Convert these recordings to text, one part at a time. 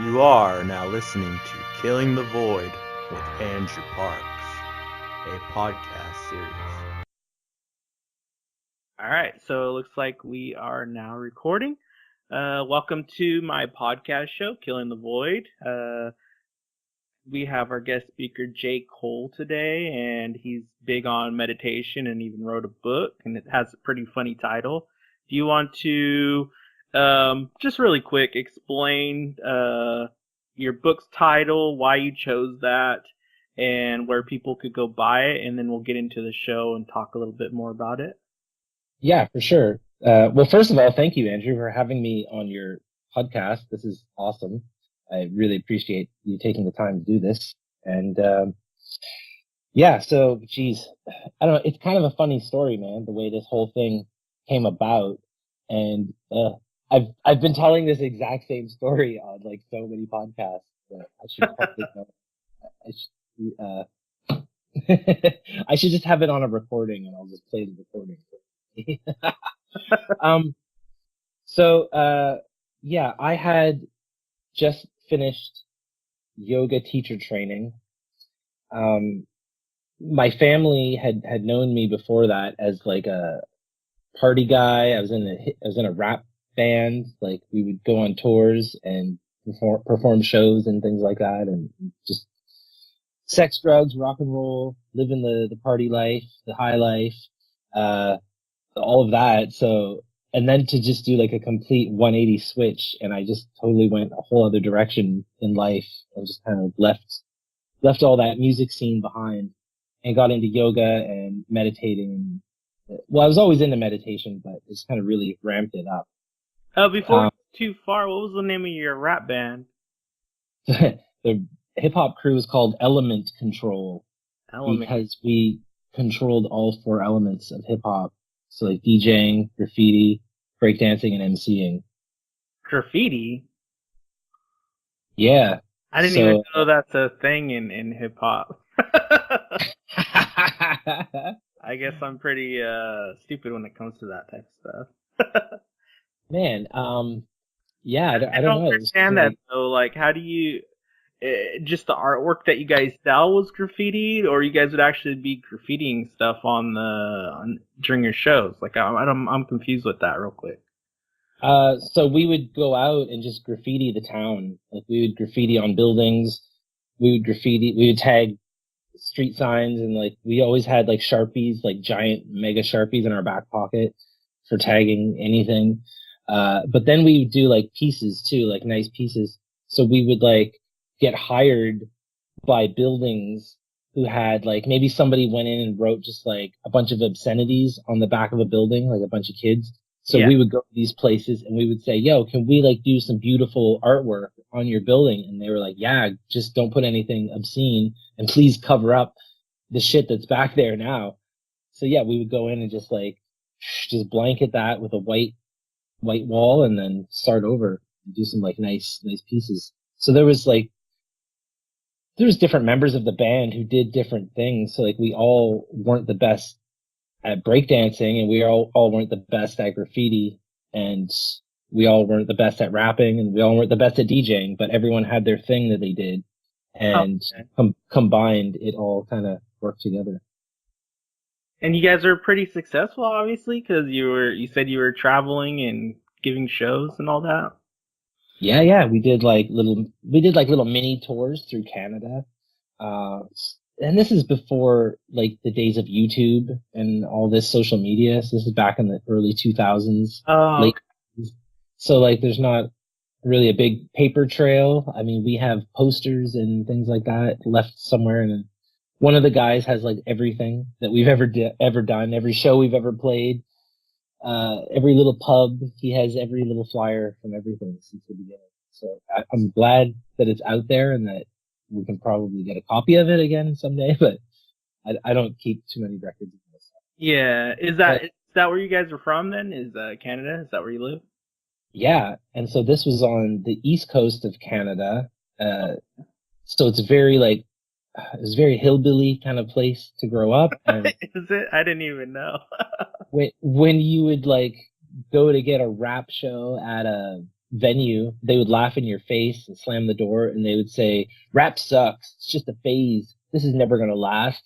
You are now listening to Killing the Void with Andrew Parks, a podcast series. All right, so it looks like we are now recording. Welcome to my podcast show, Killing the Void. We have our guest speaker, Jay Cole, today, and he's big on meditation and even wrote a book, and it has a pretty funny title. Do you want to just really quick explain your book's title, why you chose that, and where people could go buy it, and then we'll get into the show and talk a little bit more about it? Yeah, for sure. Well, first of all, thank you, Andrew, for having me on your podcast. This is awesome. I really appreciate you taking the time to do this. And so, geez, I don't know. It's kind of a funny story, man, the way this whole thing came about. And I've been telling this exact same story on like so many podcasts that I should probably I should just have it on a recording, and I'll just play the recording. I had just finished yoga teacher training. My family had known me before that as like a party guy. I was in a rap band. Like we would go on tours and perform shows and things like that, and just sex, drugs, rock and roll, living the party life, the high life, all of that. So, and then to just do like a complete 180 switch, and I just totally went a whole other direction in life and just kind of left all that music scene behind and got into yoga and meditating. Well, I was always into meditation, but it's kind of really ramped it up. Before we go too far, what was the name of your rap band? The hip hop crew is called Element Control. Because we controlled all four elements of hip hop. So like DJing, graffiti, breakdancing, and MCing. Graffiti? Yeah. I didn't even know that's a thing in hip hop. I guess I'm pretty stupid when it comes to that type of stuff. Man, I don't know. understand that though. Like, how do you? Just the artwork that you guys sell was graffiti, or you guys would actually be graffitiing stuff during your shows? Like, I'm confused with that real quick. So we would go out and just graffiti the town. Like we would graffiti on buildings. We would tag street signs, and like we always had like Sharpies, like giant mega Sharpies in our back pocket for tagging anything. But then we would do like pieces too, like nice pieces. So we would like get hired by buildings who had like, maybe somebody went in and wrote just like a bunch of obscenities on the back of a building, like a bunch of kids. So we would go to these places and we would say, yo, can we like do some beautiful artwork on your building? And they were like, yeah, just don't put anything obscene and please cover up the shit that's back there now. So yeah, we would go in and just blanket that with a white wall and then start over and do some like nice pieces. So there was different members of the band who did different things. So like we all weren't the best at breakdancing, and we all weren't the best at graffiti, and we all weren't the best at rapping, and we all weren't the best at DJing, but everyone had their thing that they did, and combined, it all kind of worked together. And you guys are pretty successful, obviously, because you said you were traveling and giving shows and all that. Yeah, we did like little mini tours through Canada. And this is before like the days of YouTube and all this social media. So this is back in the early 2000s. Oh. So like there's not really a big paper trail. I mean, we have posters and things like that left somewhere, and one of the guys has like everything that we've ever done, every show we've ever played. Every little pub, he has every little flyer from everything since the beginning. So I'm glad that it's out there and that we can probably get a copy of it again someday, but I don't keep too many records of this. Yeah. Is that where you guys are from then? Is Canada? Is that where you live? Yeah. And so this was on the east coast of Canada. So it's it's a very hillbilly kind of place to grow up. And is it? I didn't even know. when you would like go to get a rap show at a venue, they would laugh in your face and slam the door, and they would say, "Rap sucks. It's just a phase. This is never gonna last."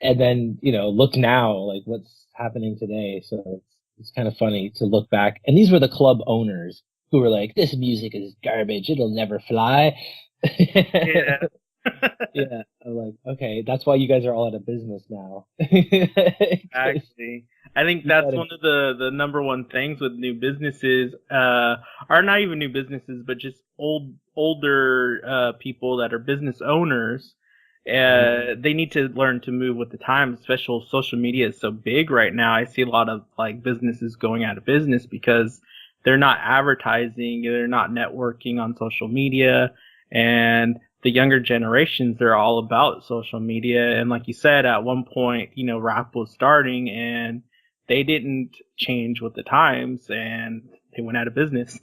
And then, look now, like what's happening today. So it's kind of funny to look back. And these were the club owners who were like, "This music is garbage. It'll never fly." Yeah. Yeah. I'm like, okay, that's why you guys are all out of business now. Exactly. I think that's one of the number one things with new businesses, are not even new businesses, but just older people that are business owners. They need to learn to move with the times, especially social media is so big right now. I see a lot of like businesses going out of business because they're not advertising, they're not networking on social media, and the younger generations, they're all about social media. And like you said, at one point, rap was starting and they didn't change with the times and they went out of business,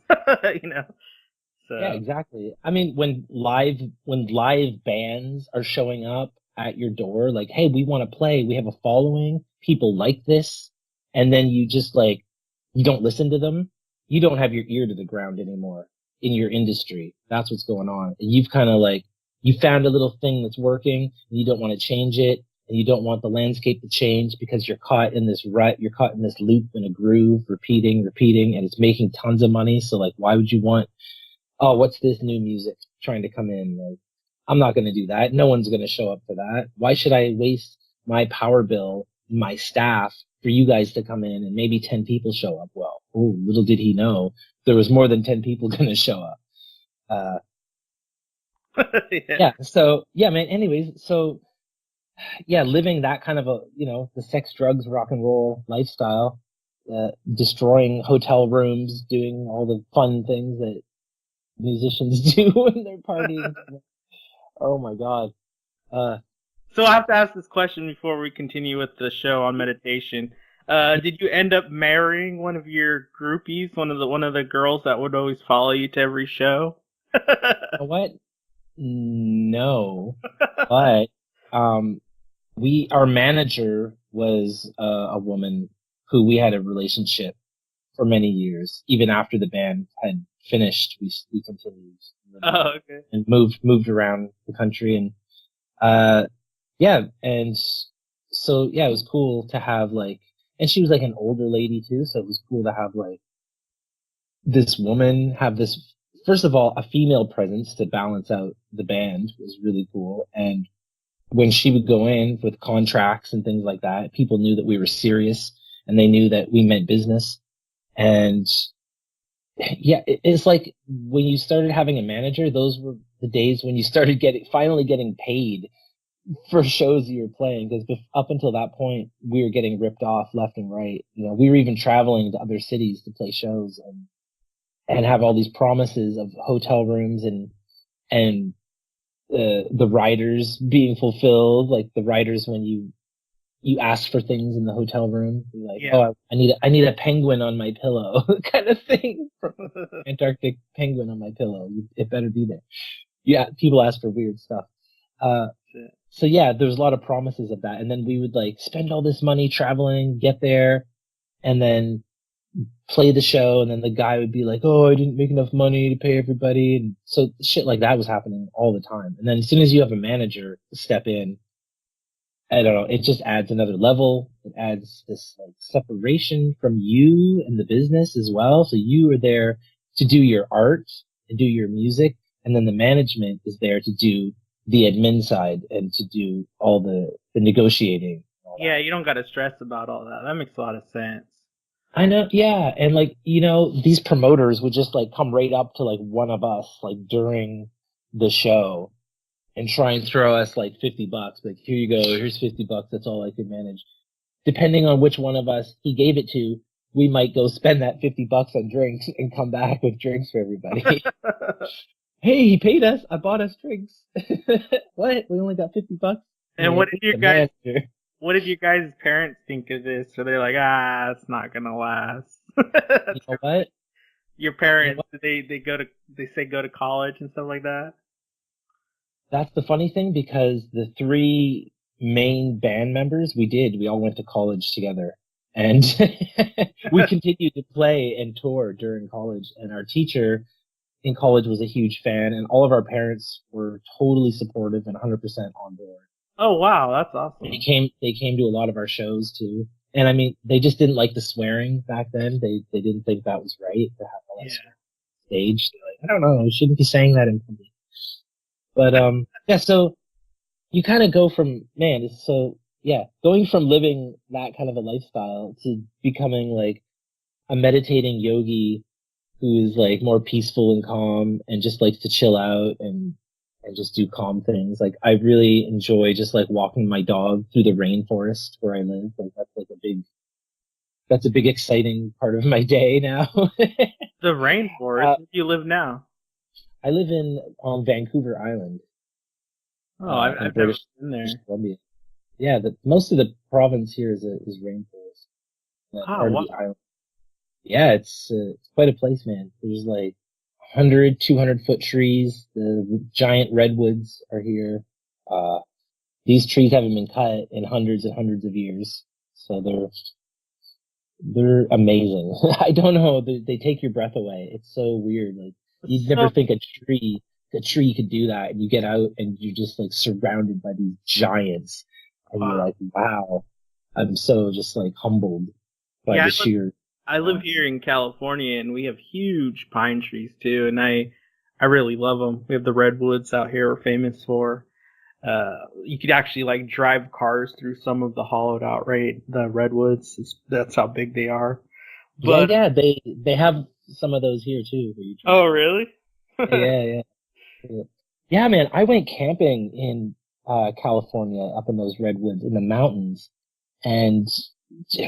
So. Yeah, exactly. I mean, when live bands are showing up at your door, like, "Hey, we want to play. We have a following. People like this." And then you just you don't listen to them. You don't have your ear to the ground anymore in your industry. That's what's going on. And you've kind of you found a little thing that's working and you don't want to change it. And you don't want the landscape to change because you're caught in this rut. You're caught in this loop, in a groove, repeating, and it's making tons of money. So why would you want, "Oh, what's this new music trying to come in?" Like, I'm not going to do that. No one's going to show up for that. Why should I waste my power bill, my staff, for you guys to come in and maybe 10 people show up? Well, little did he know there was more than 10 people going to show up. Yeah. So, yeah, man. Anyways, so yeah, living that kind of the sex, drugs, rock and roll lifestyle, destroying hotel rooms, doing all the fun things that musicians do when they're partying. Oh my God. So I have to ask this question before we continue with the show on meditation. Did you end up marrying one of your groupies, one of the girls that would always follow you to every show? What? No. But our manager was a woman who we had a relationship for many years. Even after the band had finished, we continued. Oh, okay. And moved around the country, and yeah, and so yeah, it was cool to have and she was an older lady too, so it was cool to have this woman have this, first of all, a female presence to balance out the band was really cool. And when she would go in with contracts and things like that, people knew that we were serious and they knew that we meant business. And yeah, it's like when you started having a manager, those were the days when you started finally getting paid for shows you were playing. Because up until that point, we were getting ripped off left and right. We were even traveling to other cities to play shows and have all these promises of hotel rooms and the riders being fulfilled, like the riders when you ask for things in the hotel room, you're like, Yeah. "Oh, I need a penguin on my pillow," kind of thing. Antarctic penguin on my pillow. It better be there. Yeah, people ask for weird stuff. So yeah, there was a lot of promises of that, and then we would spend all this money traveling, get there, and then play the show, and then the guy would be like, "Oh, I didn't make enough money to pay everybody," and so shit like that was happening all the time. And then as soon as you have a manager step in, I don't know, it just adds another level. It adds this separation from you and the business as well. So you are there to do your art and do your music, and then the management is there to do the admin side and to do all the negotiating. Yeah, you don't got to stress about all that. That makes a lot of sense. I know, yeah, and these promoters would just come right up to one of us during the show and try and throw us $50. Here you go, here's $50. That's all I could manage. Depending on which one of us he gave it to, we might go spend that $50 on drinks and come back with drinks for everybody. Hey, he paid us. I bought us drinks. What? We only got $50. And what did your guys' parents think of this? So they're like, it's not gonna last. You know what? Your parents, they say go to college and stuff like that? That's the funny thing, because the three main band members, we all went to college together. And we continued to play and tour during college. And our teacher in college was a huge fan, and all of our parents were totally supportive and 100% on board. Oh wow, that's awesome. They came to a lot of our shows too. And I mean, they just didn't like the swearing back then. They didn't think that was right to have all that stage. Like, I don't know, we shouldn't be saying that in public. But yeah, so you kind of go from going from living that kind of a lifestyle to becoming like a meditating yogi who is like more peaceful and calm and just likes to chill out and just do calm things. Like I really enjoy just like walking my dog through the rainforest where I live. Like that's a big exciting part of my day now. The rainforest? Where do you live now? I live on Vancouver Island. Oh, I've never been there. Columbia. Yeah, most of the province here is rainforest. Part of the island. Yeah, it's quite a place, man. There's like 100, 200-foot trees. The giant redwoods are here. These trees haven't been cut in hundreds and hundreds of years, so they're amazing. I don't know, they take your breath away. It's so weird. Like you'd never think a tree could do that, and you get out and you're just like surrounded by these giants, and you're like, wow. I'm so just like humbled by the sheer. I live here in California, and we have huge pine trees too, and I really love them. We have the redwoods out here we're famous for. You could actually like drive cars through some of the hollowed out the redwoods. That's how big they are. But yeah, they have some of those here too. Oh, really? Yeah, man. I went camping in California, up in those redwoods in the mountains, and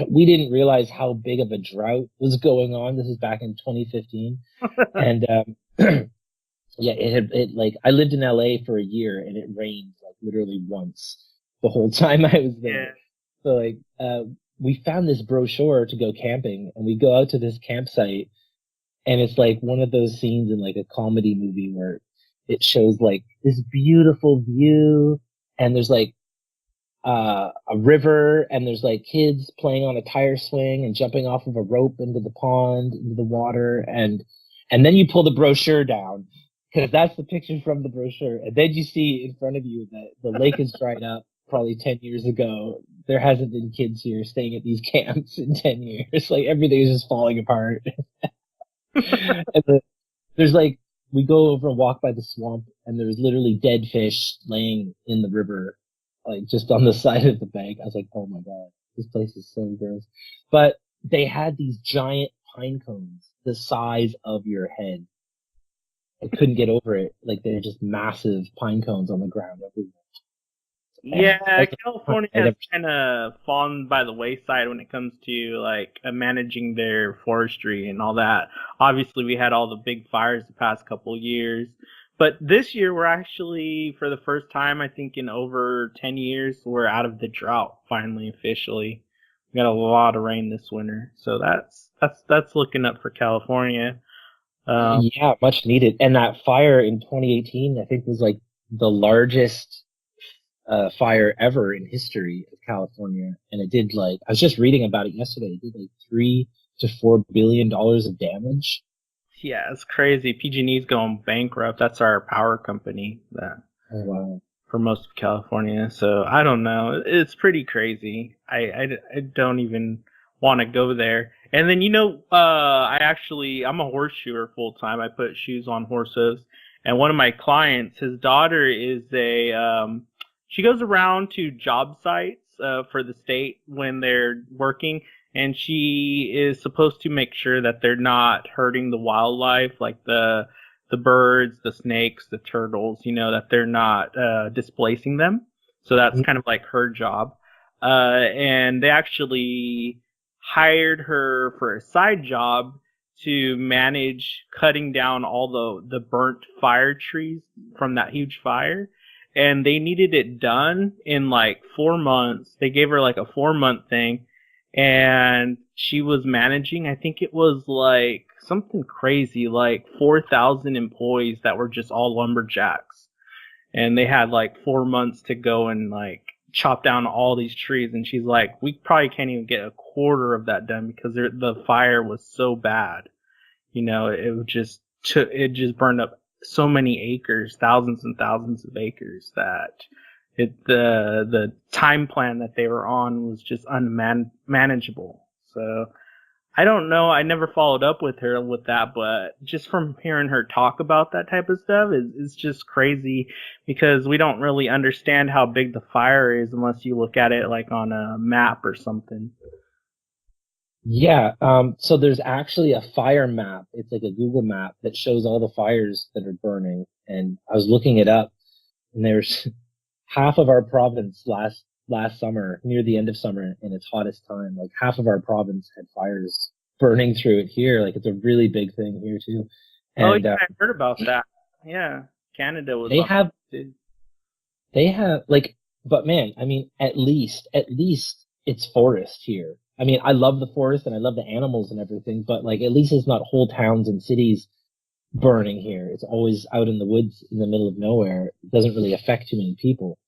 we didn't realize how big of a drought was going on. This is back in 2015, and yeah, I lived in LA for a year, and it rained like literally once the whole time I was there. Yeah. So we found this brochure to go camping, and we go out to this campsite, and it's like one of those scenes in like a comedy movie where it shows like this beautiful view, and there's like a river, and there's like kids playing on a tire swing and jumping off of a rope into the pond, into the water, and then you pull the brochure down, because that's the picture from the brochure, and then you see in front of you that the lake is dried up probably 10 years ago. There hasn't been kids here staying at these camps in 10 years. Like everything is just falling apart. And there's like, we go over and walk by the swamp, and there's literally dead fish laying in the river, like just on the side of the bank. I was like, oh my God, this place is so gross. But they had these giant pine cones the size of your head. I couldn't get over it. Like they're just massive pine cones on the ground everywhere. Yeah, California has kind of fallen by the wayside when it comes to like managing their forestry and all that. Obviously, we had all the big fires the past couple of years, but this year we're actually, for the first time, I think in over 10 years, we're out of the drought finally, officially. We got a lot of rain this winter, so that's looking up for California. Yeah, much needed. And that fire in 2018, I think, was like the largest fire ever in history of California. And it did like, I was just reading about it yesterday, it did like $3 to $4 billion of damage. Yeah, it's crazy. PG&E's going bankrupt. That's our power company for most of California. So I don't know. It's pretty crazy. I don't even want to go there. And then, I'm a horseshoer full time. I put shoes on horses. And one of my clients, his daughter is she goes around to job sites for the state when they're working, and she is supposed to make sure that they're not hurting the wildlife, like the birds, the snakes, the turtles, that they're not displacing them. So that's kind of like her job. And they actually hired her for a side job to manage cutting down all the burnt fire trees from that huge fire. And they needed it done in like 4 months. They gave her like a 4-month thing, and she was managing, I think it was like something crazy, like 4,000 employees that were just all lumberjacks. And they had like 4 months to go and like chop down all these trees. And she's like, we probably can't even get a quarter of that done because the fire was so bad. It just burned up so many acres, thousands and thousands of acres, that the time plan that they were on was just unmanageable. So I don't know. I never followed up with her with that, but just from hearing her talk about that type of stuff is just crazy, because we don't really understand how big the fire is unless you look at it like on a map or something. Yeah, so there's actually a fire map. It's like a Google map that shows all the fires that are burning. And I was looking it up, and there's half of our province last summer, near the end of summer, in its hottest time. Like half of our province had fires burning through it here. Like it's a really big thing here too. And I heard about that. Yeah, Canada was. They have like, but man, I mean, at least it's forest here. I mean, I love the forest and I love the animals and everything, but like at least it's not whole towns and cities burning here. It's always out in the woods in the middle of nowhere. It doesn't really affect too many people.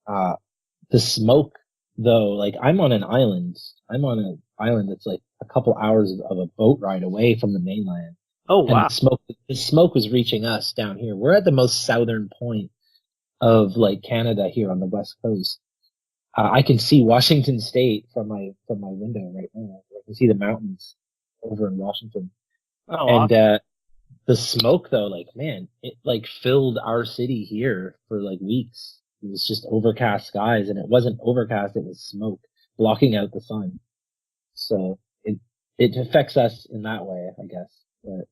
The smoke though, like I'm on an island. I'm on an island that's like a couple hours of a boat ride away from the mainland. Oh wow. And the smoke was reaching us down here. We're at the most southern point of like Canada here on the west coast. I can see Washington State from my window right now. I can see the mountains over in Washington. Oh, and awesome. The smoke though, like man, it like filled our city here for like weeks. It was just overcast skies, and it wasn't overcast; it was smoke blocking out the sun. So it affects us in that way, I guess. But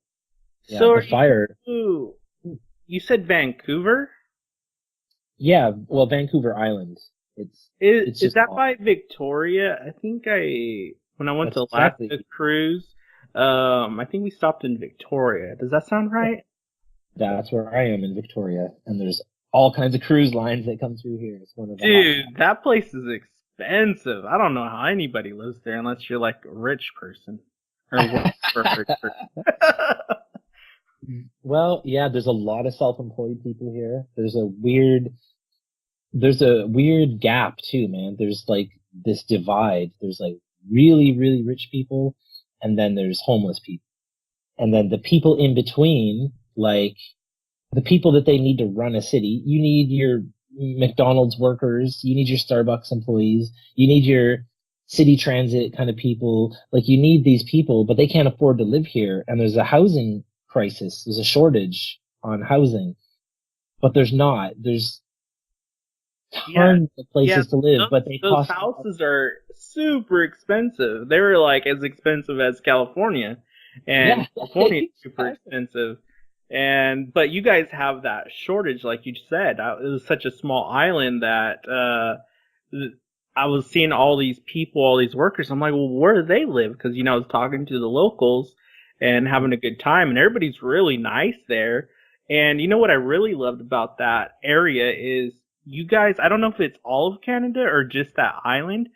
yeah, so the fire. You said Vancouver? Yeah, well, Vancouver Island. Is that by Victoria? I think when I went to Alaska cruise, I think we stopped in Victoria. Does that sound right? That's where I am, in Victoria, and there's all kinds of cruise lines that come through here. It's one of the Dude, that place is expensive. I don't know how anybody lives there unless you're like a rich person or work for a rich person. Well, yeah, there's a lot of self-employed people here. There's a weird gap too, man. There's like this divide. There's like really, really rich people, and then there's homeless people. And then the people in between, like the people that they need to run a city. You need your McDonald's workers, you need your Starbucks employees, you need your city transit kind of people. Like you need these people, but they can't afford to live here. And there's a housing crisis. There's a shortage on housing, but there's tons of places to live, but those houses are super expensive. They were like as expensive as California, and California is super expensive. But you guys have that shortage, like you said. It was such a small island that I was seeing all these people, all these workers. I'm like, well, where do they live? Because I was talking to the locals and having a good time, and everybody's really nice there. And you know what I really loved about that area is you guys, I don't know if it's all of Canada or just that island,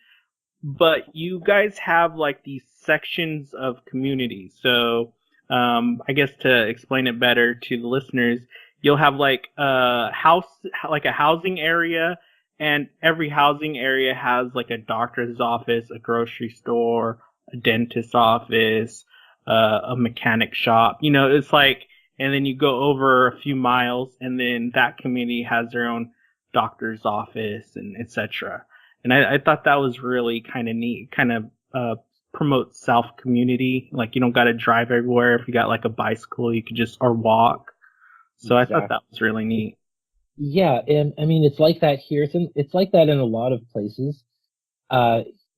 but you guys have like these sections of communities. So I guess to explain it better to the listeners, you'll have like a housing area, and every housing area has like a doctor's office, a grocery store, a dentist's office, a mechanic shop. It's like, and then you go over a few miles, and then that community has their own doctor's office and etc. And I thought that was really kind of neat, kind of promotes self-community. Like you don't got to drive everywhere. If you got like a bicycle, you could just, or walk. So exactly. I thought that was really neat. Yeah, and I mean it's like that here. It's like that in a lot of places.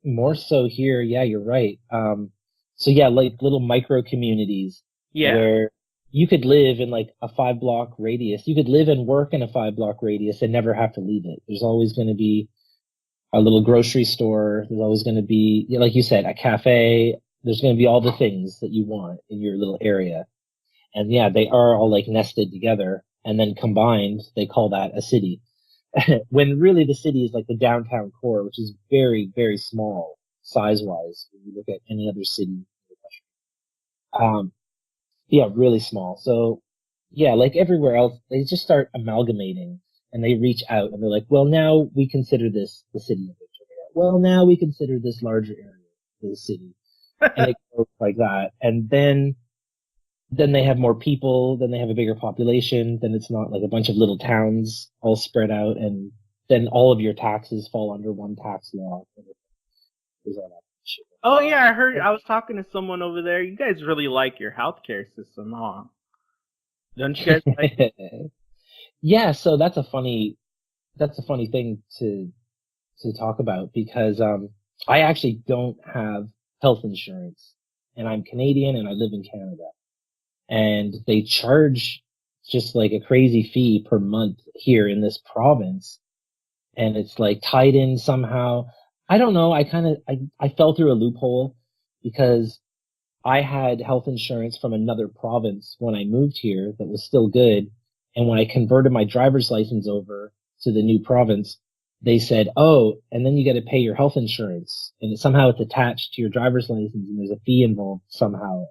More so here. Yeah, you're right. So yeah, like little micro communities. Yeah. Where you could live in like a 5-block radius. You could live and work in a 5-block radius and never have to leave it. There's always going to be a little grocery store. There's always going to be, like you said, a cafe. There's going to be all the things that you want in your little area. And yeah, they are all like nested together, and then combined, they call that a city. When really the city is like the downtown core, which is very, very small size-wise when you look at any other city. Yeah, really small. So yeah, like everywhere else, they just start amalgamating. and they reach out and they're like, well, now we consider this the city of Victoria. Well, now we consider this larger area the city. And it goes like that. And then they have more people, then they have a bigger population, then it's not like a bunch of little towns all spread out, and then all of your taxes fall under one tax law. There's all that shit. Oh yeah, I was talking to someone over there. You guys really like your healthcare system, huh? Don't you guys like it? Yeah, so that's a funny thing to talk about, because I actually don't have health insurance, and I'm Canadian and I live in Canada. And they charge just like a crazy fee per month here in this province. And it's like tied in somehow. I don't know. I fell through a loophole because I had health insurance from another province when I moved here that was still good. And when I converted my driver's license over to the new province, they said, oh, and then you got to pay your health insurance. And somehow it's attached to your driver's license and there's a fee involved somehow.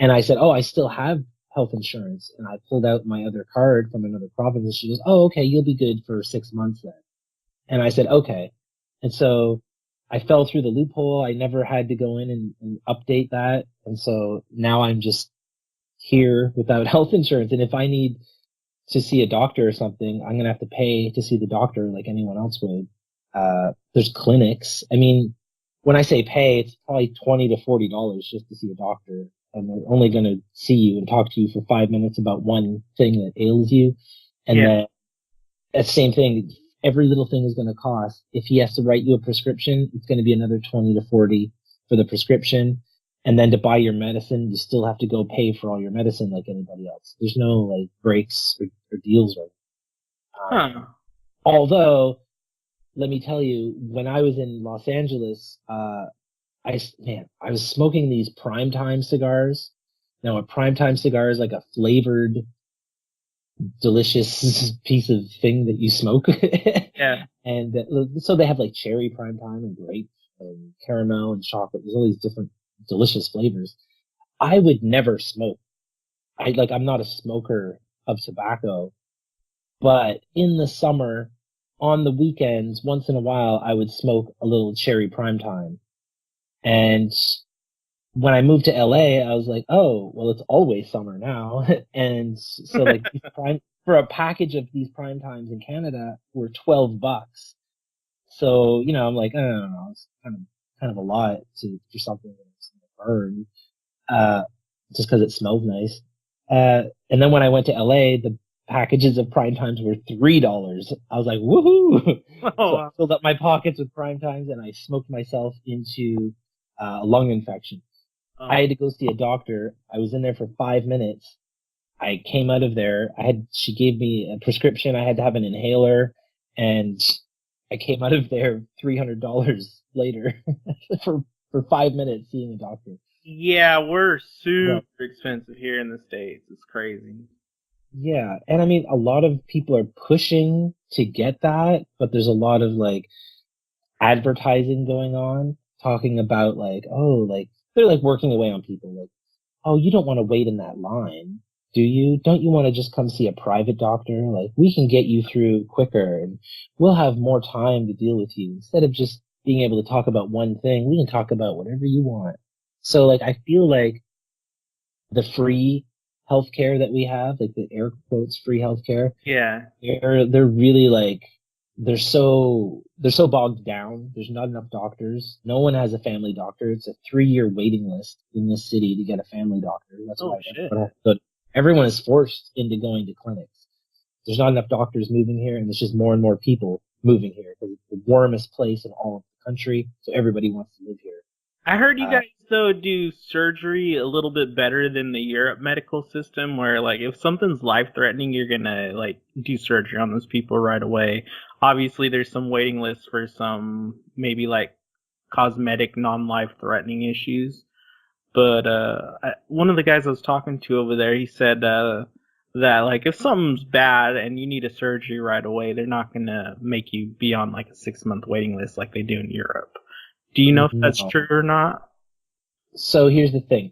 And I said, oh, I still have health insurance. And I pulled out my other card from another province. And she goes, oh, okay, you'll be good for 6 months then. And I said, okay. And so I fell through the loophole. I never had to go in and update that. And so now I'm just here without health insurance. And if I need to see a doctor or something, I'm going to have to pay to see the doctor like anyone else would. There's clinics. I mean, when I say pay, it's probably $20 to $40 just to see a doctor. And they're only going to see you and talk to you for 5 minutes about one thing that ails you. And then that same thing, every little thing is going to cost. If he has to write you a prescription, it's going to be another 20 to 40 for the prescription. And then to buy your medicine, you still have to go pay for all your medicine like anybody else. There's no like breaks or deals right now. Although, let me tell you, when I was in Los Angeles, I was smoking these Primetime cigars. Now, a Primetime cigar is like a flavored, delicious piece of thing that you smoke. Yeah. And so they have like cherry Primetime and grape and caramel and chocolate. There's all these different delicious flavors. I would never smoke. I'm not a smoker of tobacco, but in the summer, on the weekends, once in a while, I would smoke a little cherry Primetime. And when I moved to LA, I was like, oh, well, it's always summer now. And so like for a package of these Prime Times in Canada were $12. So, I'm like, I don't know, it's kind of a lot for something that's going to burn, just because it smells nice. And then when I went to LA, the packages of Prime Times were $3. I was like, woohoo! So I filled up my pockets with Prime Times and I smoked myself into a lung infection. I had to go see a doctor. I was in there for 5 minutes. I came out of there. She gave me a prescription. I had to have an inhaler, and I came out of there $300 later for 5 minutes seeing a doctor. Yeah, we're super expensive here in the States. It's crazy. Yeah, and I mean, a lot of people are pushing to get that, but there's a lot of like advertising going on, talking about like, oh, like they're like working away on people, like, oh, you don't want to wait in that line, do you? Don't you want to just come see a private doctor? Like, we can get you through quicker and we'll have more time to deal with you. Instead of just being able to talk about one thing, we can talk about whatever you want. So like, I feel like the free healthcare that we have, like the air quotes free healthcare, they're really like, they're so bogged down. There's not enough doctors. No one has a family doctor. It's a 3-year waiting list in this city to get a family doctor. That's why everyone is forced into going to clinics. There's not enough doctors moving here, and there's just more and more people moving here because it's the warmest place in all of the country, so everybody wants to live here. I heard you guys, though, do surgery a little bit better than the Europe medical system, where, like, if something's life-threatening, you're gonna, like, do surgery on those people right away. Obviously, there's some waiting lists for some, maybe, like, cosmetic, non-life-threatening issues. But one of the guys I was talking to over there, he said that, like, if something's bad and you need a surgery right away, they're not gonna make you be on, like, a 6-month waiting list like they do in Europe. Do you know if that's true or not? So here's the thing.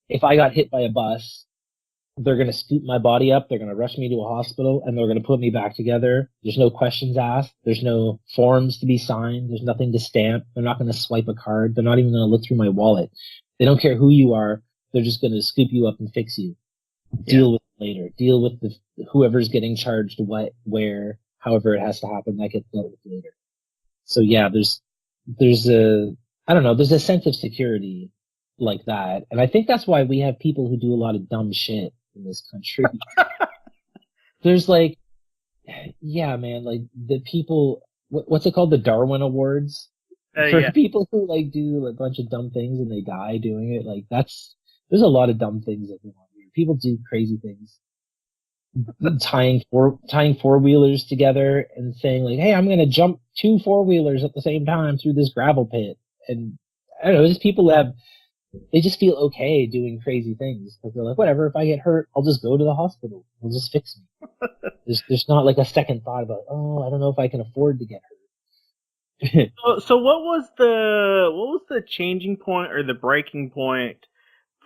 If I got hit by a bus, they're going to scoop my body up. They're going to rush me to a hospital and they're going to put me back together. There's no questions asked. There's no forms to be signed. There's nothing to stamp. They're not going to swipe a card. They're not even going to look through my wallet. They don't care who you are. They're just going to scoop you up and fix you. Deal with it later. Deal with whoever's getting charged what, where, however it has to happen. That gets dealt with later. So yeah, there's a sense of security like that. And I think that's why we have people who do a lot of dumb shit in this country. There's like, yeah, man, like the people, what's it called? The Darwin Awards for people who like do a bunch of dumb things and they die doing it. Like there's a lot of dumb things that go on here. People do crazy things. Tying four-wheelers together and saying like, hey, I'm going to jump 2 4-wheelers at the same time through this gravel pit. And I don't know, there's people that they just feel okay doing crazy things. Because they're like, whatever, if I get hurt, I'll just go to the hospital. They'll just fix me. There's not like a second thought about, oh, I don't know if I can afford to get hurt. So what was the changing point or the breaking point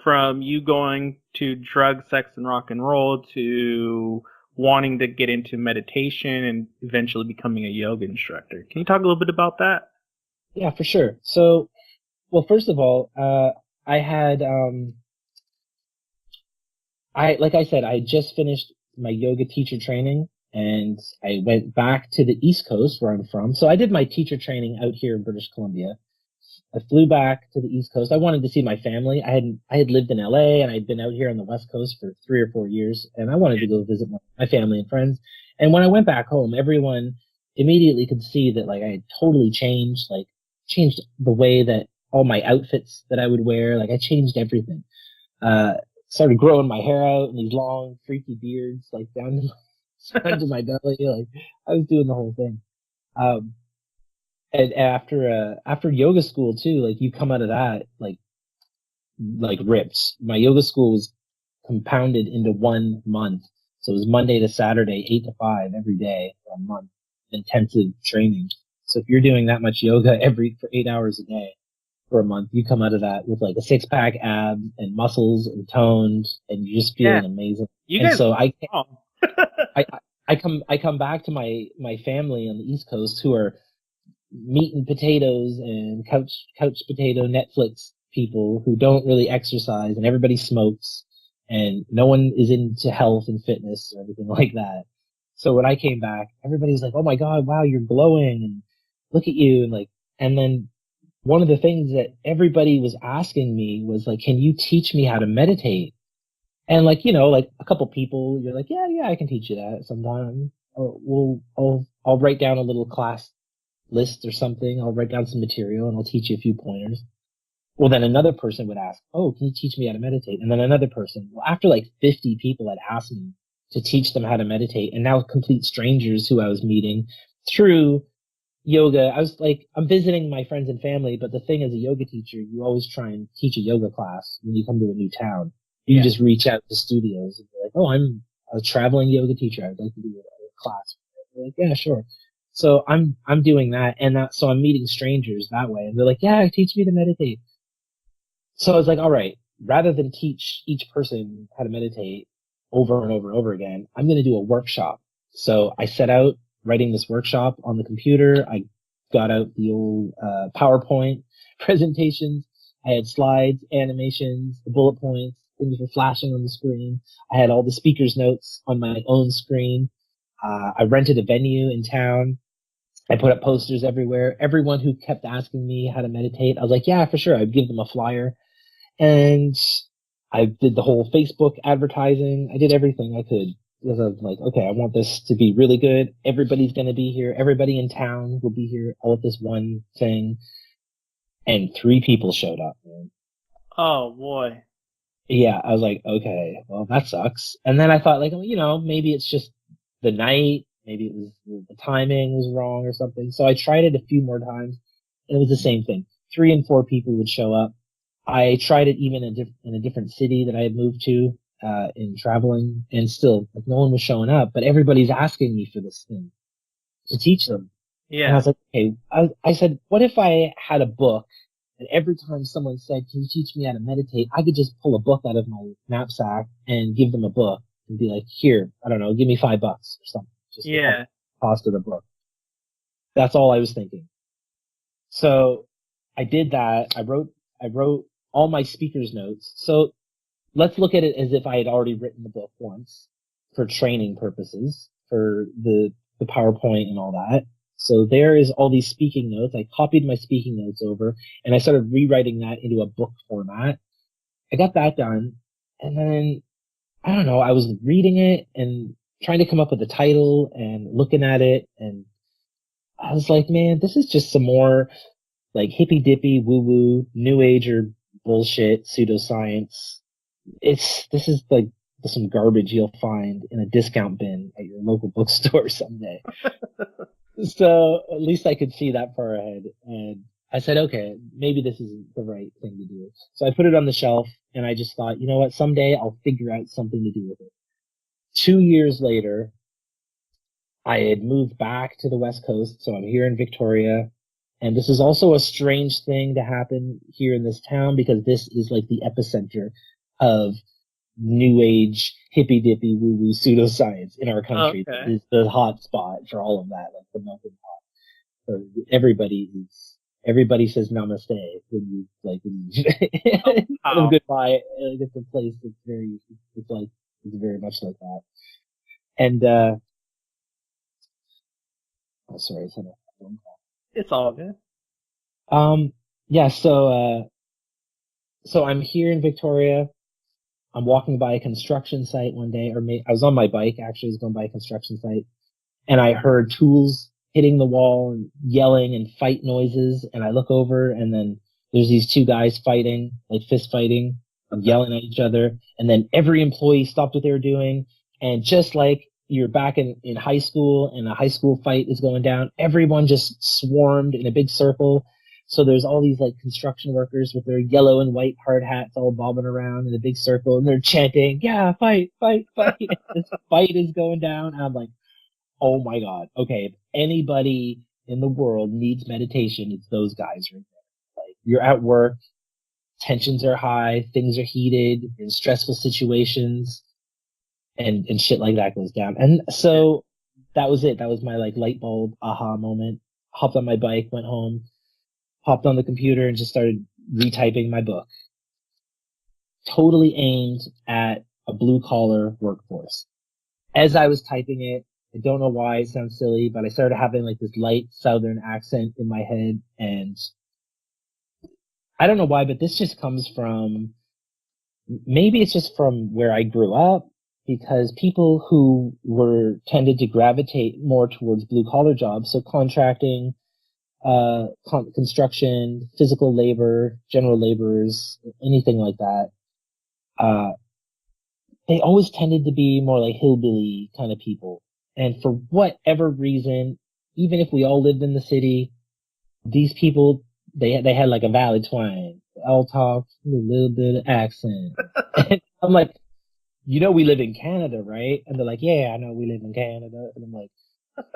from you going to drugs, sex, and rock and roll to wanting to get into meditation and eventually becoming a yoga instructor? Can you talk a little bit about that? Yeah, for sure. So, well, first of all, I had, like I said, I had just finished my yoga teacher training and I went back to the East Coast where I'm from. So I did my teacher training out here in British Columbia. I flew back to the East Coast. I wanted to see my family. I had lived in LA and I'd been out here on the West Coast for 3 or 4 years and I wanted to go visit my family and friends. And when I went back home, everyone immediately could see that like I had totally changed the way that all my outfits that I would wear. Like I changed everything. Started growing my hair out and these long freaky beards like down to my belly. Like I was doing the whole thing. And after yoga school too, like you come out of that like ripped. My yoga school was compounded into 1 month. So it was Monday to Saturday, 8 to 5 every day for a month, intensive training. So if you're doing that much yoga for 8 hours a day for a month, you come out of that with like a 6-pack abs and muscles and toned and you're just feeling amazing. I come back to my family on the East Coast who are meat and potatoes and couch potato Netflix people who don't really exercise and everybody smokes and no one is into health and fitness or anything like that. So when I came back, everybody's like, oh my God, wow, you're glowing and look at you. And then one of the things that everybody was asking me was like, can you teach me how to meditate? And like, like a couple people, you're like, yeah, I can teach you that sometime. I'll write down a little class list or something. I'll write down some material and I'll teach you a few pointers. Well, then another person would ask, oh, can you teach me how to meditate? And then another person. Well, after like 50 people had asked me to teach them how to meditate, and now complete strangers who I was meeting through yoga. I was like, I'm visiting my friends and family, but the thing as a yoga teacher, you always try and teach a yoga class when you come to a new town. You just reach out to studios and be like, oh, I'm a traveling yoga teacher. I'd like to do a class. They're like, yeah, sure. So I'm doing that, so I'm meeting strangers that way, and they're like, yeah, teach me to meditate. So I was like, all right, rather than teach each person how to meditate over and over and over again, I'm going to do a workshop. So I set out writing this workshop on the computer. I got out the old PowerPoint presentations. I had slides, animations, the bullet points, things were flashing on the screen. I had all the speakers' notes on my own screen. I rented a venue in town. I put up posters everywhere. Everyone who kept asking me how to meditate, I was like, yeah, for sure. I'd give them a flyer. And I did the whole Facebook advertising. I did everything I could. Because I was like, okay, I want this to be really good. Everybody's going to be here. Everybody in town will be here all at this one thing. And 3 people showed up, man. Oh, boy. Yeah, I was like, okay, well, that sucks. And then I thought, like, maybe it's just the night. Maybe it was the timing was wrong or something. So I tried it a few more times, and it was the same thing. 3 and 4 people would show up. I tried it even in a different city that I had moved to in traveling, and still, like, no one was showing up. But everybody's asking me for this thing to teach them. Yeah. And I was like, okay. I said, what if I had a book And every time someone said, "Can you teach me how to meditate?" I could just pull a book out of my knapsack and give them a book and be like, "Here, I don't know, give me $5 or something." Just the cost of the book. That's all I was thinking. So I did that. I wrote all my speaker's notes. So let's look at it as if I had already written the book once for training purposes, for the PowerPoint and all that. So there is all these speaking notes. I copied my speaking notes over and I started rewriting that into a book format. I got that done. And then, I don't know, I was reading it and trying to come up with a title and looking at it. And I was like, man, this is just some more like hippy dippy woo woo, new ager bullshit, pseudoscience. This is like some garbage you'll find in a discount bin at your local bookstore someday. So at least I could see that far ahead. And I said, okay, maybe this isn't the right thing to do. So I put it on the shelf and I just thought, you know what, someday I'll figure out something to do with it. 2 years later, I had moved back to the West Coast. So I'm here in Victoria. And this is also a strange thing to happen here in this town because this is like the epicenter of new age hippy dippy woo woo pseudoscience in our country. Okay. Is the hot spot for all of that, like the melting pot. So everybody says namaste when you goodbye. It's a place that's it's very much like that. And sorry, it's on a phone call. It's all good. Yeah. So I'm here in Victoria. I'm walking by a construction site one day, I was on my bike, actually, I was going by a construction site, and I heard tools hitting the wall and yelling and fight noises, and I look over, and then there's these two guys fighting, like fist fighting, and yelling at each other, and then every employee stopped what they were doing, and just like you're back in high school, and a high school fight is going down, everyone just swarmed in a big circle. So there's all these like construction workers with their yellow and white hard hats all bobbing around in a big circle and they're chanting, "Yeah, fight, fight, fight." This fight is going down. And I'm like, oh my God. Okay. If anybody in the world needs meditation, it's those guys right there. Like you're at work, tensions are high, things are heated in stressful situations and shit like that goes down. And so that was it. That was my like light bulb aha moment. Hopped on my bike, went home, hopped on the computer and just started retyping my book. Totally aimed at a blue collar workforce. As I was typing it, I don't know why it sounds silly, but I started having like this light southern accent in my head. And I don't know why, but this just comes from, maybe it's just from where I grew up, because people who were tended to gravitate more towards blue collar jobs, so contracting, construction, physical labor, general laborers, anything like that. They always tended to be more like hillbilly kind of people. And for whatever reason, even if we all lived in the city, these people, they had like a valley twang. They all talked with a little bit of accent. And I'm like, we live in Canada, right? And they're like, yeah, I know we live in Canada. And I'm like,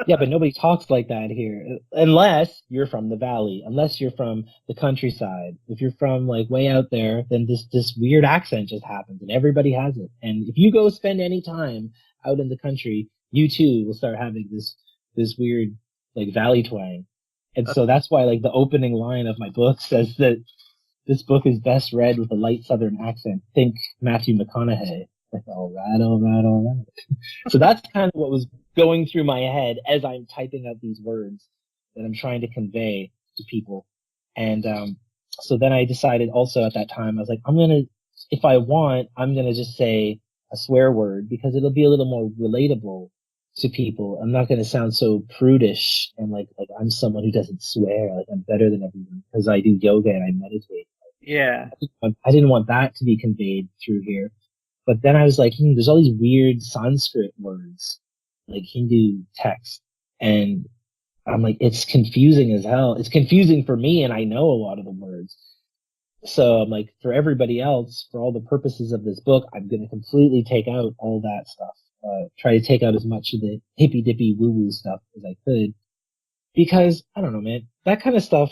yeah, but nobody talks like that here. Unless you're from the valley, unless you're from the countryside. If you're from like way out there, then this weird accent just happens and everybody has it. And if you go spend any time out in the country, you too will start having this weird like valley twang. And so that's why like the opening line of my book says that this book is best read with a light southern accent. Think Matthew McConaughey. Like, all right. So that's kind of what was going through my head as I'm typing out these words that I'm trying to convey to people. And so then I decided also at that time, I was like, if I want, I'm going to just say a swear word because it'll be a little more relatable to people. I'm not going to sound so prudish and like I'm someone who doesn't swear, like I'm better than everyone because I do yoga and I meditate. Yeah. I didn't want that to be conveyed through here. But then I was like, there's all these weird Sanskrit words, like Hindu text. And I'm like, it's confusing as hell. It's confusing for me, and I know a lot of the words. So I'm like, for everybody else, for all the purposes of this book, I'm going to completely take out all that stuff. Try to take out as much of the hippy dippy woo woo stuff as I could. Because, I don't know, man, that kind of stuff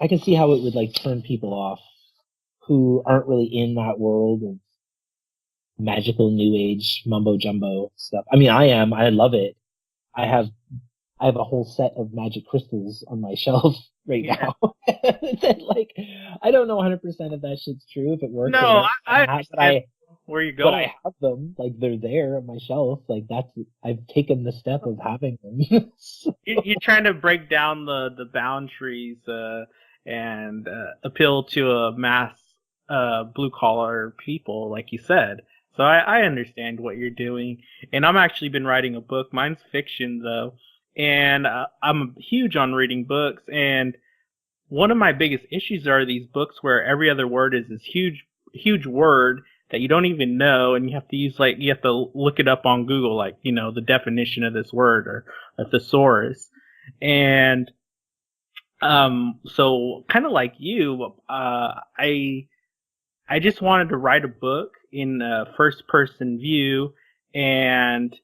I can see how it would like turn people off who aren't really in that world of magical new age mumbo jumbo stuff. I mean, I am. I love it. I have a whole set of magic crystals on my shelf right now. That, like, I don't know 100% if that shit's true, if it works or No, not. I understand where you're But going. I have them. Like, they're there on my shelf. Like, I've taken the step of having them. So, You're trying to break down the boundaries and appeal to a mass blue collar people, like you said. So I understand what you're doing, and I'm actually been writing a book. Mine's fiction though, and I'm huge on reading books. And one of my biggest issues are these books where every other word is this huge word that you don't even know, and you have to you have to look it up on Google, like, you know, the definition of this word or a thesaurus. And so kind of like you, I just wanted to write a book in a first person view and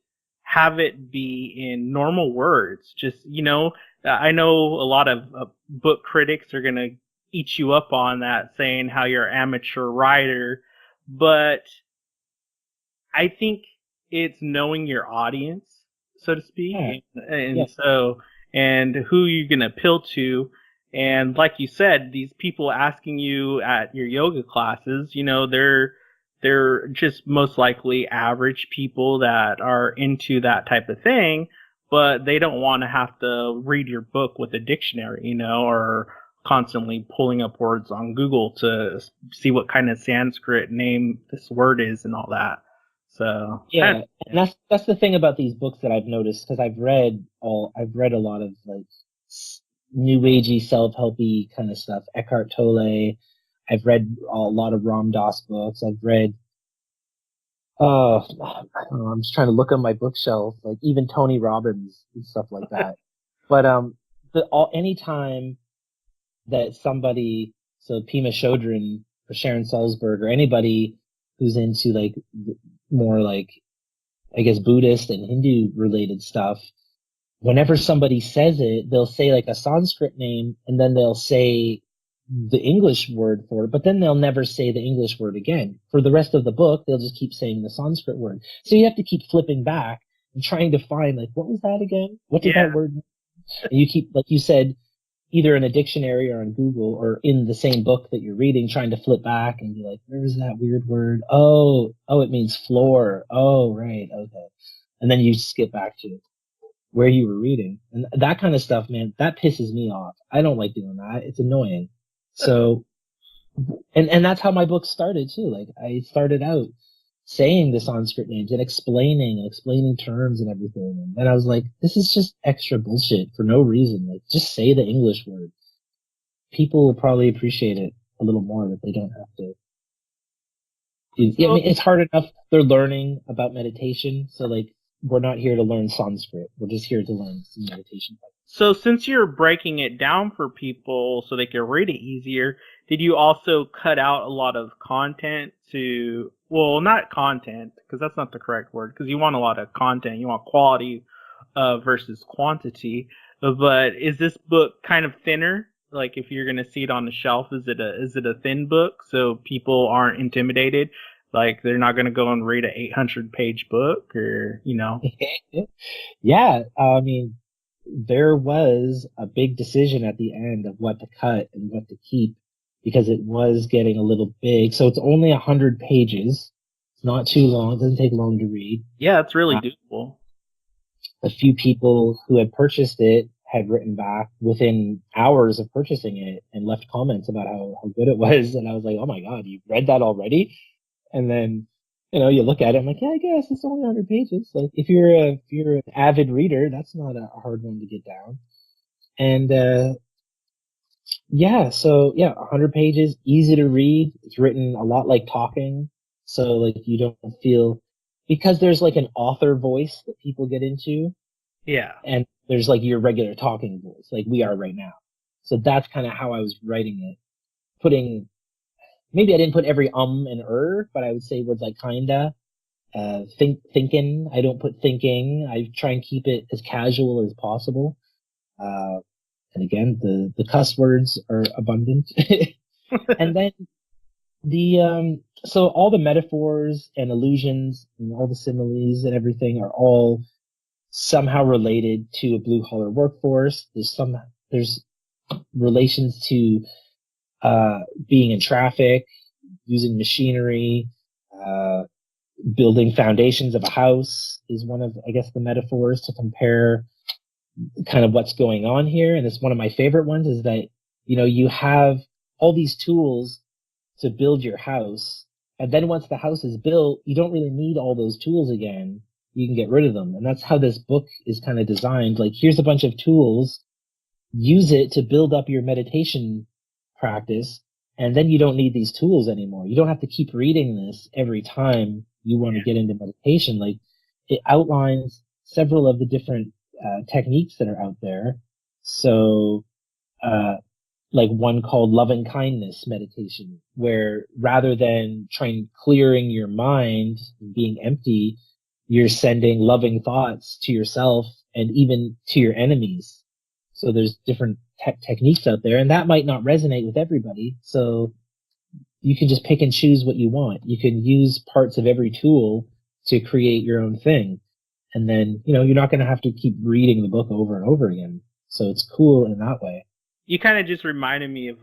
have it be in normal words. Just, you know, I know a lot of book critics are going to eat you up on that, saying how you're an amateur writer, but I think it's knowing your audience, so to speak, and who you're going to appeal to. And like you said, these people asking you at your yoga classes, you know, they're just most likely average people that are into that type of thing, but they don't want to have to read your book with a dictionary, you know, or constantly pulling up words on Google to see what kind of Sanskrit name this word is and all that. So yeah, and that's the thing about these books that I've noticed, because I've read a lot of like new agey, self-helpy kind of stuff. Eckhart Tolle. I've read a lot of Ram Dass books. I've read, I don't know, I'm just trying to look on my bookshelf, like even Tony Robbins and stuff like that. But anytime that somebody, so Pima Chodron or Sharon Salzberg or anybody who's into like more like, I guess, Buddhist and Hindu related stuff, whenever somebody says it, they'll say like a Sanskrit name and then they'll say the English word for it, but then they'll never say the English word again. For the rest of the book, they'll just keep saying the Sanskrit word. So you have to keep flipping back and trying to find, like, what was that again? What did that word mean? And you keep, like you said, either in a dictionary or on Google or in the same book that you're reading, trying to flip back and be like, where is that weird word? Oh, it means floor. Oh, right. Okay. And then you skip back to where you were reading. And that kind of stuff, man, that pisses me off. I don't like doing that. It's annoying. So, and that's how my book started too. Like, I started out saying the Sanskrit names and explaining terms and everything. And then I was like, this is just extra bullshit for no reason. Like, just say the English word. People will probably appreciate it a little more that they don't have to. I mean, it's hard enough. They're learning about meditation. So, like, we're not here to learn Sanskrit. We're just here to learn some meditation. So since you're breaking it down for people so they can read it easier, did you also cut out a lot of content to, well, not content, because that's not the correct word, because you want a lot of content. You want quality versus quantity. But is this book kind of thinner? Like, if you're going to see it on the shelf, is it a thin book so people aren't intimidated? Like, they're not going to go and read an 800-page book, or, you know? Yeah, I mean, there was a big decision at the end of what to cut and what to keep because it was getting a little big. So it's only 100 pages. It's not too long. It doesn't take long to read. Yeah, it's really doable. A few people who had purchased it had written back within hours of purchasing it and left comments about how good it was. And I was like, oh my God, you've read that already? And then, you know, you look at it, I'm like, yeah, I guess it's only 100 pages. Like, if you're an avid reader, that's not a hard one to get down. And, 100 pages, easy to read. It's written a lot like talking. So, like, you don't feel, because there's like an author voice that people get into. Yeah. And there's like your regular talking voice, like we are right now. So that's kind of how I was writing it. Maybe I didn't put every and but I would say words like kinda, thinking. I don't put thinking. I try and keep it as casual as possible. And again, the cuss words are abundant. And then so all the metaphors and allusions and all the similes and everything are all somehow related to a blue collar workforce. There's relations to being in traffic, using machinery, building foundations of a house is one of, I guess, the metaphors to compare kind of what's going on here. And it's one of my favorite ones is that, you have all these tools to build your house. And then once the house is built, you don't really need all those tools again. You can get rid of them. And that's how this book is kind of designed. Like, here's a bunch of tools. Use it to build up your meditation practice. And then you don't need these tools anymore. You don't have to keep reading this every time you want to get into meditation. Like, it outlines several of the different techniques that are out there. So, like one called loving kindness meditation, where rather than clearing your mind and being empty, you're sending loving thoughts to yourself and even to your enemies. So there's different techniques out there, and that might not resonate with everybody. So you can just pick and choose what you want. You can use parts of every tool to create your own thing. And then, you're not going to have to keep reading the book over and over again. So it's cool in that way. You kind of just reminded me of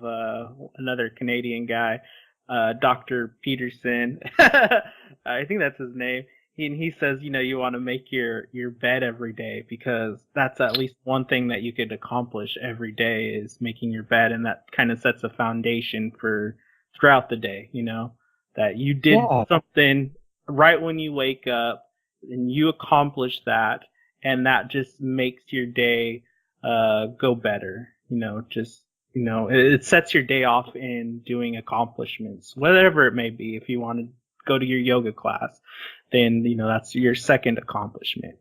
another Canadian guy, Dr. Peterson. I think that's his name. He says, you want to make your bed every day, because that's at least one thing that you could accomplish every day is making your bed. And that kind of sets a foundation for throughout the day, that you did something right when you wake up and you accomplished that. And that just makes your day go better. It sets your day off in doing accomplishments, whatever it may be. If you want to go to your yoga class, then, that's your second accomplishment,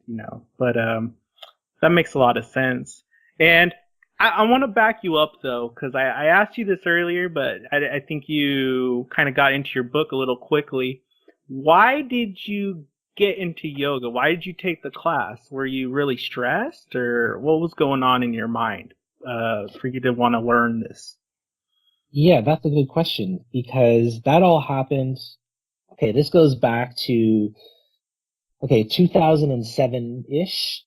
but that makes a lot of sense. And I want to back you up, though, because I asked you this earlier, but I think you kind of got into your book a little quickly. Why did you get into yoga? Why did you take the class? Were you really stressed, or what was going on in your mind for you to want to learn this? Yeah, that's a good question, because that all happened. Okay, this goes back to 2007-ish.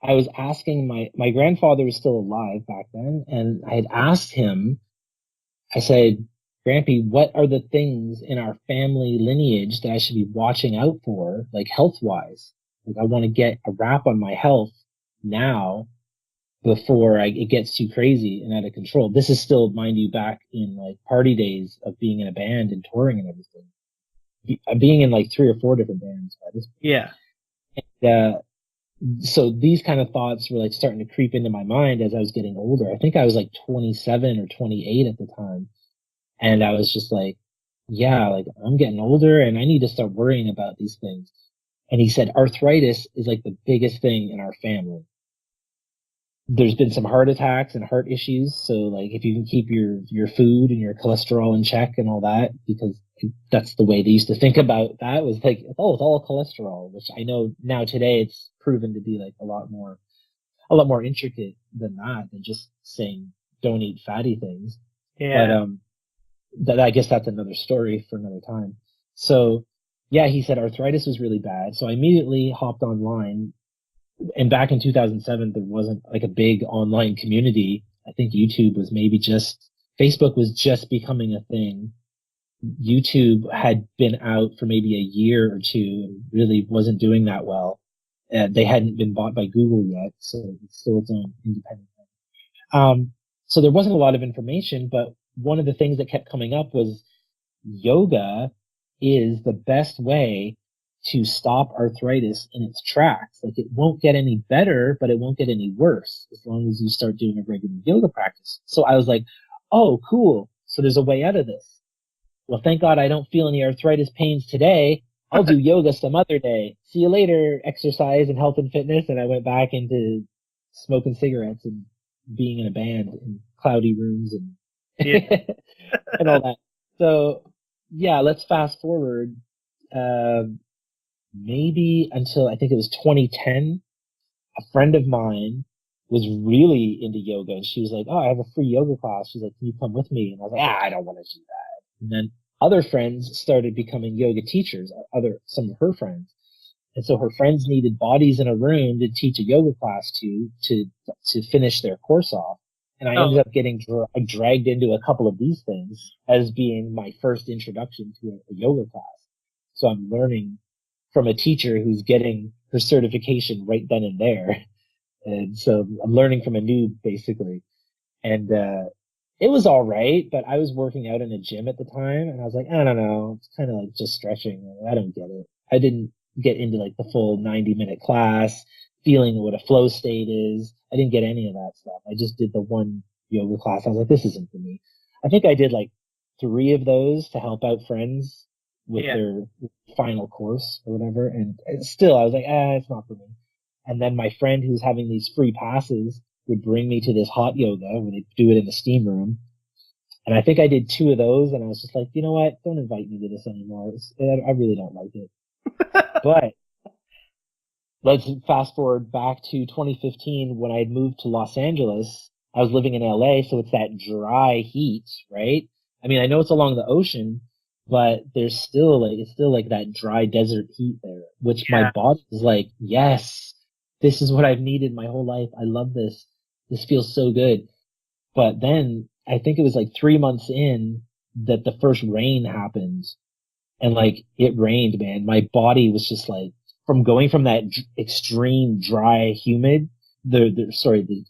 I was asking my grandfather was still alive back then, and I had asked him, I said, Grampy, what are the things in our family lineage that I should be watching out for, like health-wise? Like, I want to get a wrap on my health now before it gets too crazy and out of control. This is still, mind you, back in like party days of being in a band and touring and everything. Being in like 3 or 4 different bands by this point. Yeah. And, so these kind of thoughts were like starting to creep into my mind as I was getting older. I think I was like 27 or 28 at the time. And I was just like, yeah, like I'm getting older and I need to start worrying about these things. And he said, arthritis is like the biggest thing in our family. There's been some heart attacks and heart issues. So like if you can keep your food and your cholesterol in check and all that, because that's the way they used to think about that, was like, oh, it's all cholesterol, which I know now today it's proven to be like a lot more intricate than that, than just saying don't eat fatty things. Yeah. But I guess that's another story for another time. So yeah, he said arthritis was really bad. So I immediately hopped online. And back in 2007, there wasn't like a big online community. I think YouTube was Facebook was just becoming a thing. YouTube had been out for maybe a year or two and really wasn't doing that well. They hadn't been bought by Google yet, so it's still its own independent thing. So there wasn't a lot of information, but one of the things that kept coming up was yoga is the best way to stop arthritis in its tracks. Like, it won't get any better, but it won't get any worse as long as you start doing a regular yoga practice. So I was like, oh, cool. So there's a way out of this. Well, thank God I don't feel any arthritis pains today. I'll do yoga some other day. See you later, exercise and health and fitness. And I went back into smoking cigarettes and being in a band in cloudy rooms and, and all that. So yeah, let's fast forward. Maybe until I think it was 2010, a friend of mine was really into yoga, and she was like, "Oh, I have a free yoga class." She's like, "Can you come with me?" And I was like, "I don't want to do that." And then other friends started becoming yoga teachers, some of her friends. And so her friends needed bodies in a room to teach a yoga class to finish their course off. And I ended up getting dragged into a couple of these things as being my first introduction to a yoga class. So I'm learning from a teacher who's getting her certification right then and there. And so I'm learning from a noob, basically. And it was all right, but I was working out in a gym at the time, and I was like, I don't know, it's kind of like just stretching. I don't get it. I didn't get into like the full 90-minute class, feeling what a flow state is. I didn't get any of that stuff. I just did the one yoga class. I was like, this isn't for me. I think I did like 3 of those to help out friends with their final course or whatever. And still, I was like, it's not for me. And then my friend who's having these free passes would bring me to this hot yoga when they do it in the steam room. And I think I did 2 of those, and I was just like, you know what? Don't invite me to this anymore. I really don't like it. But let's fast forward back to 2015 when I had moved to Los Angeles. I was living in LA, so it's that dry heat, right? I mean, I know it's along the ocean, but it's still like that dry desert heat there, which my body is like, yes, this is what I've needed my whole life. I love this. This feels so good. But then I think it was like 3 months in that the first rain happened, and like it rained, man. My body was just like, from going from that extreme dry humid, the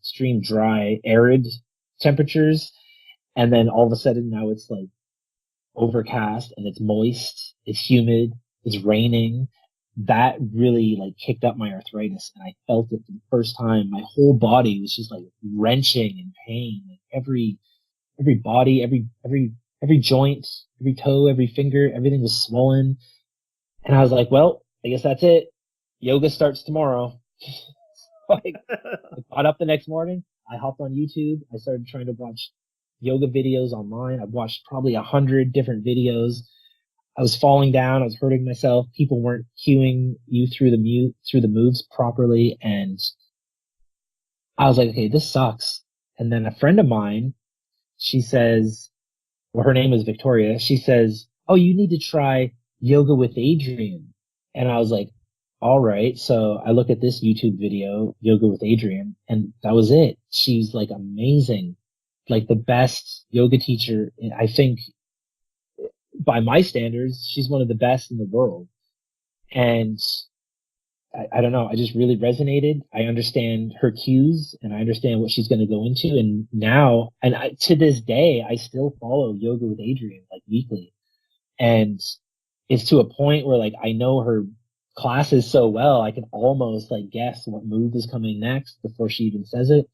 extreme dry arid temperatures, and then all of a sudden now it's like overcast and it's moist, it's humid, it's raining. That really like kicked up my arthritis, and I felt it for the first time. My whole body was just like wrenching in pain. Like every body, every joint, every toe, every finger, everything was swollen. And I was like, well, I guess that's it. Yoga starts tomorrow. Like, I got up the next morning. I hopped on YouTube. I started trying to watch yoga videos online. I watched probably 100 different videos. I was falling down. I was hurting myself. People weren't cueing you through the moves properly. And I was like, okay, this sucks. And then a friend of mine, she says, well, her name is Victoria. She says, oh, you need to try yoga with Adriene. And I was like, all right. So I look at this YouTube video, Yoga with Adriene, and that was it. She was like amazing, like the best yoga teacher. I think by my standards, she's one of the best in the world. And I don't know. I just really resonated. I understand her cues, and I understand what she's going to go into. And now, to this day, I still follow Yoga with Adriene like weekly. And it's to a point where like I know her classes so well, I can almost like guess what move is coming next before she even says it.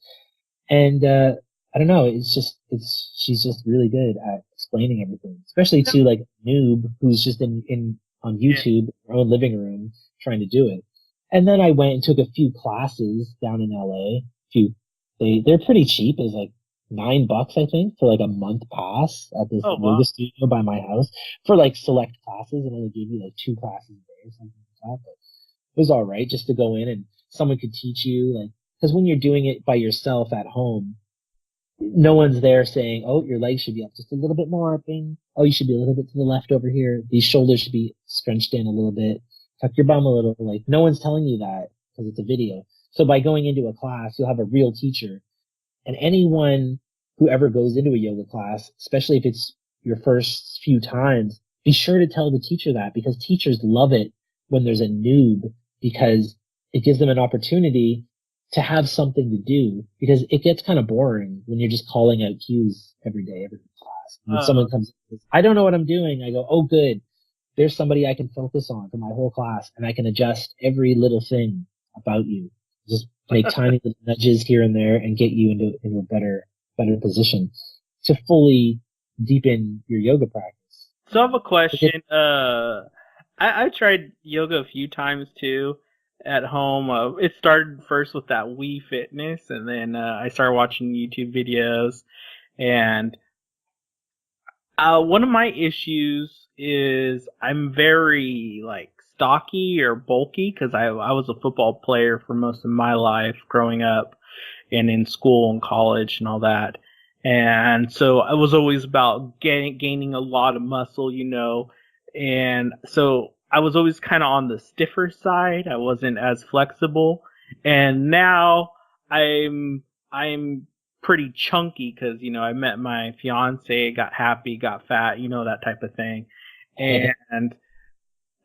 And I don't know. She's just really good at explaining everything, especially to like a noob who's just in on YouTube, her own living room, trying to do it. And then I went and took a few classes down in LA. They're pretty cheap. It was like $9, I think, for like a month pass at this yoga studio by my house for like select classes, and only gave you like 2 classes a day or something like that. But it was all right just to go in and someone could teach you, like, because when you're doing it by yourself at home, no one's there saying, oh, your legs should be up just a little bit more, bing. Oh, you should be a little bit to the left over here. These shoulders should be scrunched in a little bit. Tuck your bum a little. Like, no one's telling you that because it's a video. So by going into a class, you'll have a real teacher. And anyone who ever goes into a yoga class, especially if it's your first few times, be sure to tell the teacher that, because teachers love it when there's a noob, because it gives them an opportunity to have something to do, because it gets kind of boring when you're just calling out cues every day, every class. And when someone comes and says, I don't know what I'm doing, I go, oh, good. There's somebody I can focus on for my whole class, and I can adjust every little thing about you. Just make tiny little nudges here and there and get you into a better position to fully deepen your yoga practice. So I have a question. I tried yoga a few times too at home. It started first with that Wii Fitness, and then I started watching YouTube videos. And one of my issues is I'm very like stocky or bulky, because I was a football player for most of my life growing up. and in school and college and all that. And so I was always about gaining a lot of muscle, and so I was always kind of on the stiffer side. I wasn't as flexible. And now I'm pretty chunky because, I met my fiance, got happy, got fat, that type of thing. And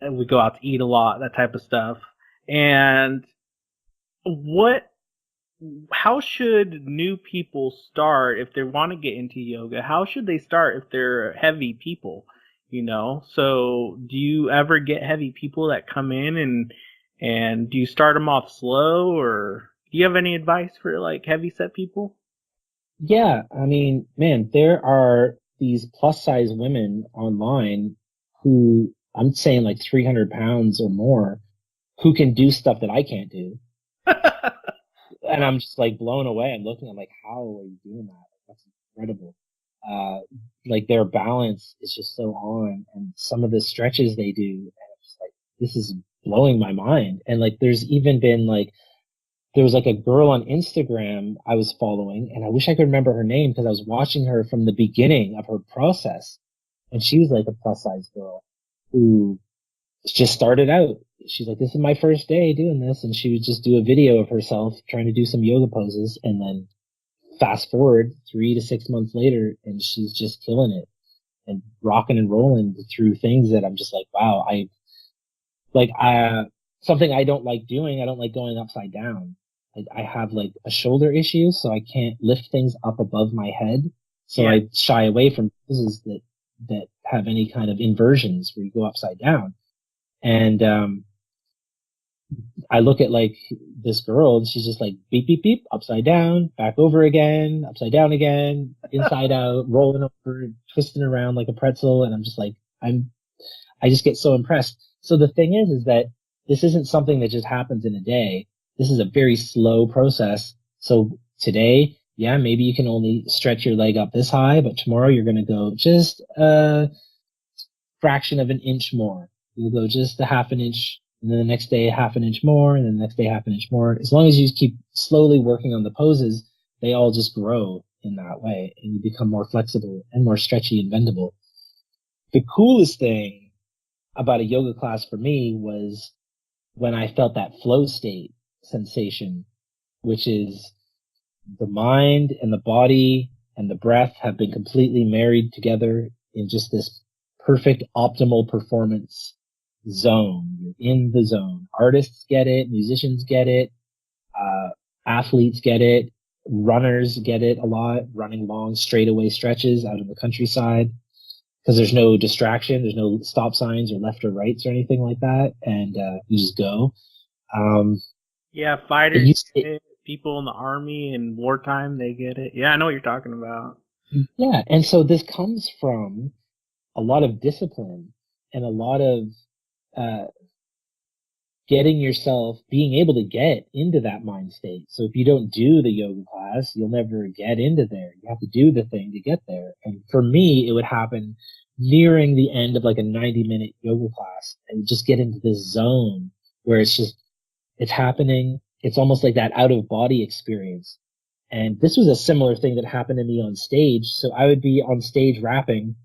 we go out to eat a lot, that type of stuff. And how should new people start if they want to get into yoga? How should they start if they're heavy people? So do you ever get heavy people that come in, and do you start them off slow, or do you have any advice for like heavy set people? Yeah, I mean, man, there are these plus size women online who, I'm saying like 300 pounds or more, who can do stuff that I can't do. And I'm just like blown away. I'm looking, I'm like, how are you doing that? That's incredible. Like their balance is just so on, and some of the stretches they do, and I'm just like, this is blowing my mind. And like, there's even been like, there was like a girl on Instagram I was following, and I wish I could remember her name because I was watching her from the beginning of her process. And she was like a plus size girl who just started out. She's like, this is my first day doing this. And she would just do a video of herself trying to do some yoga poses. And then fast forward 3 to 6 months later, and she's just killing it and rocking and rolling through things that I'm just like, wow, something I don't like doing. I don't like going upside down. I have like a shoulder issue, so I can't lift things up above my head. So I shy away from poses that have any kind of inversions where you go upside down. And I look at like this girl, and she's just like beep, beep, beep, upside down, back over again, upside down again, inside out, rolling over, twisting around like a pretzel. And I'm just like, I just get so impressed. So the thing is that this isn't something that just happens in a day. This is a very slow process. So today, yeah, maybe you can only stretch your leg up this high, but tomorrow you're going to go just a fraction of an inch more. You'll go just a half an inch, and then the next day, half an inch more, and then the next day, half an inch more. As long as you keep slowly working on the poses, they all just grow in that way, and you become more flexible and more stretchy and bendable. The coolest thing about a yoga class for me was when I felt that flow state sensation, which is the mind and the body and the breath have been completely married together in just this perfect optimal performance zone. You're in the zone. Artists get it, musicians get it, athletes get it, runners get it a lot, running long straightaway stretches out in the countryside, because there's no distraction, there's no stop signs or left or rights or anything like that, and you just go. Fighters get it. People in the army in wartime, they get it. Yeah, I know what you're talking about. Yeah, and so this comes from a lot of discipline and a lot of being able to get into that mind state. So if you don't do the yoga class, you'll never get into there. You have to do the thing to get there. And for me, it would happen nearing the end of like a 90-minute yoga class, and just get into this zone where it's happening. It's almost like that out of body experience. And this was a similar thing that happened to me on stage. So I would be on stage rapping,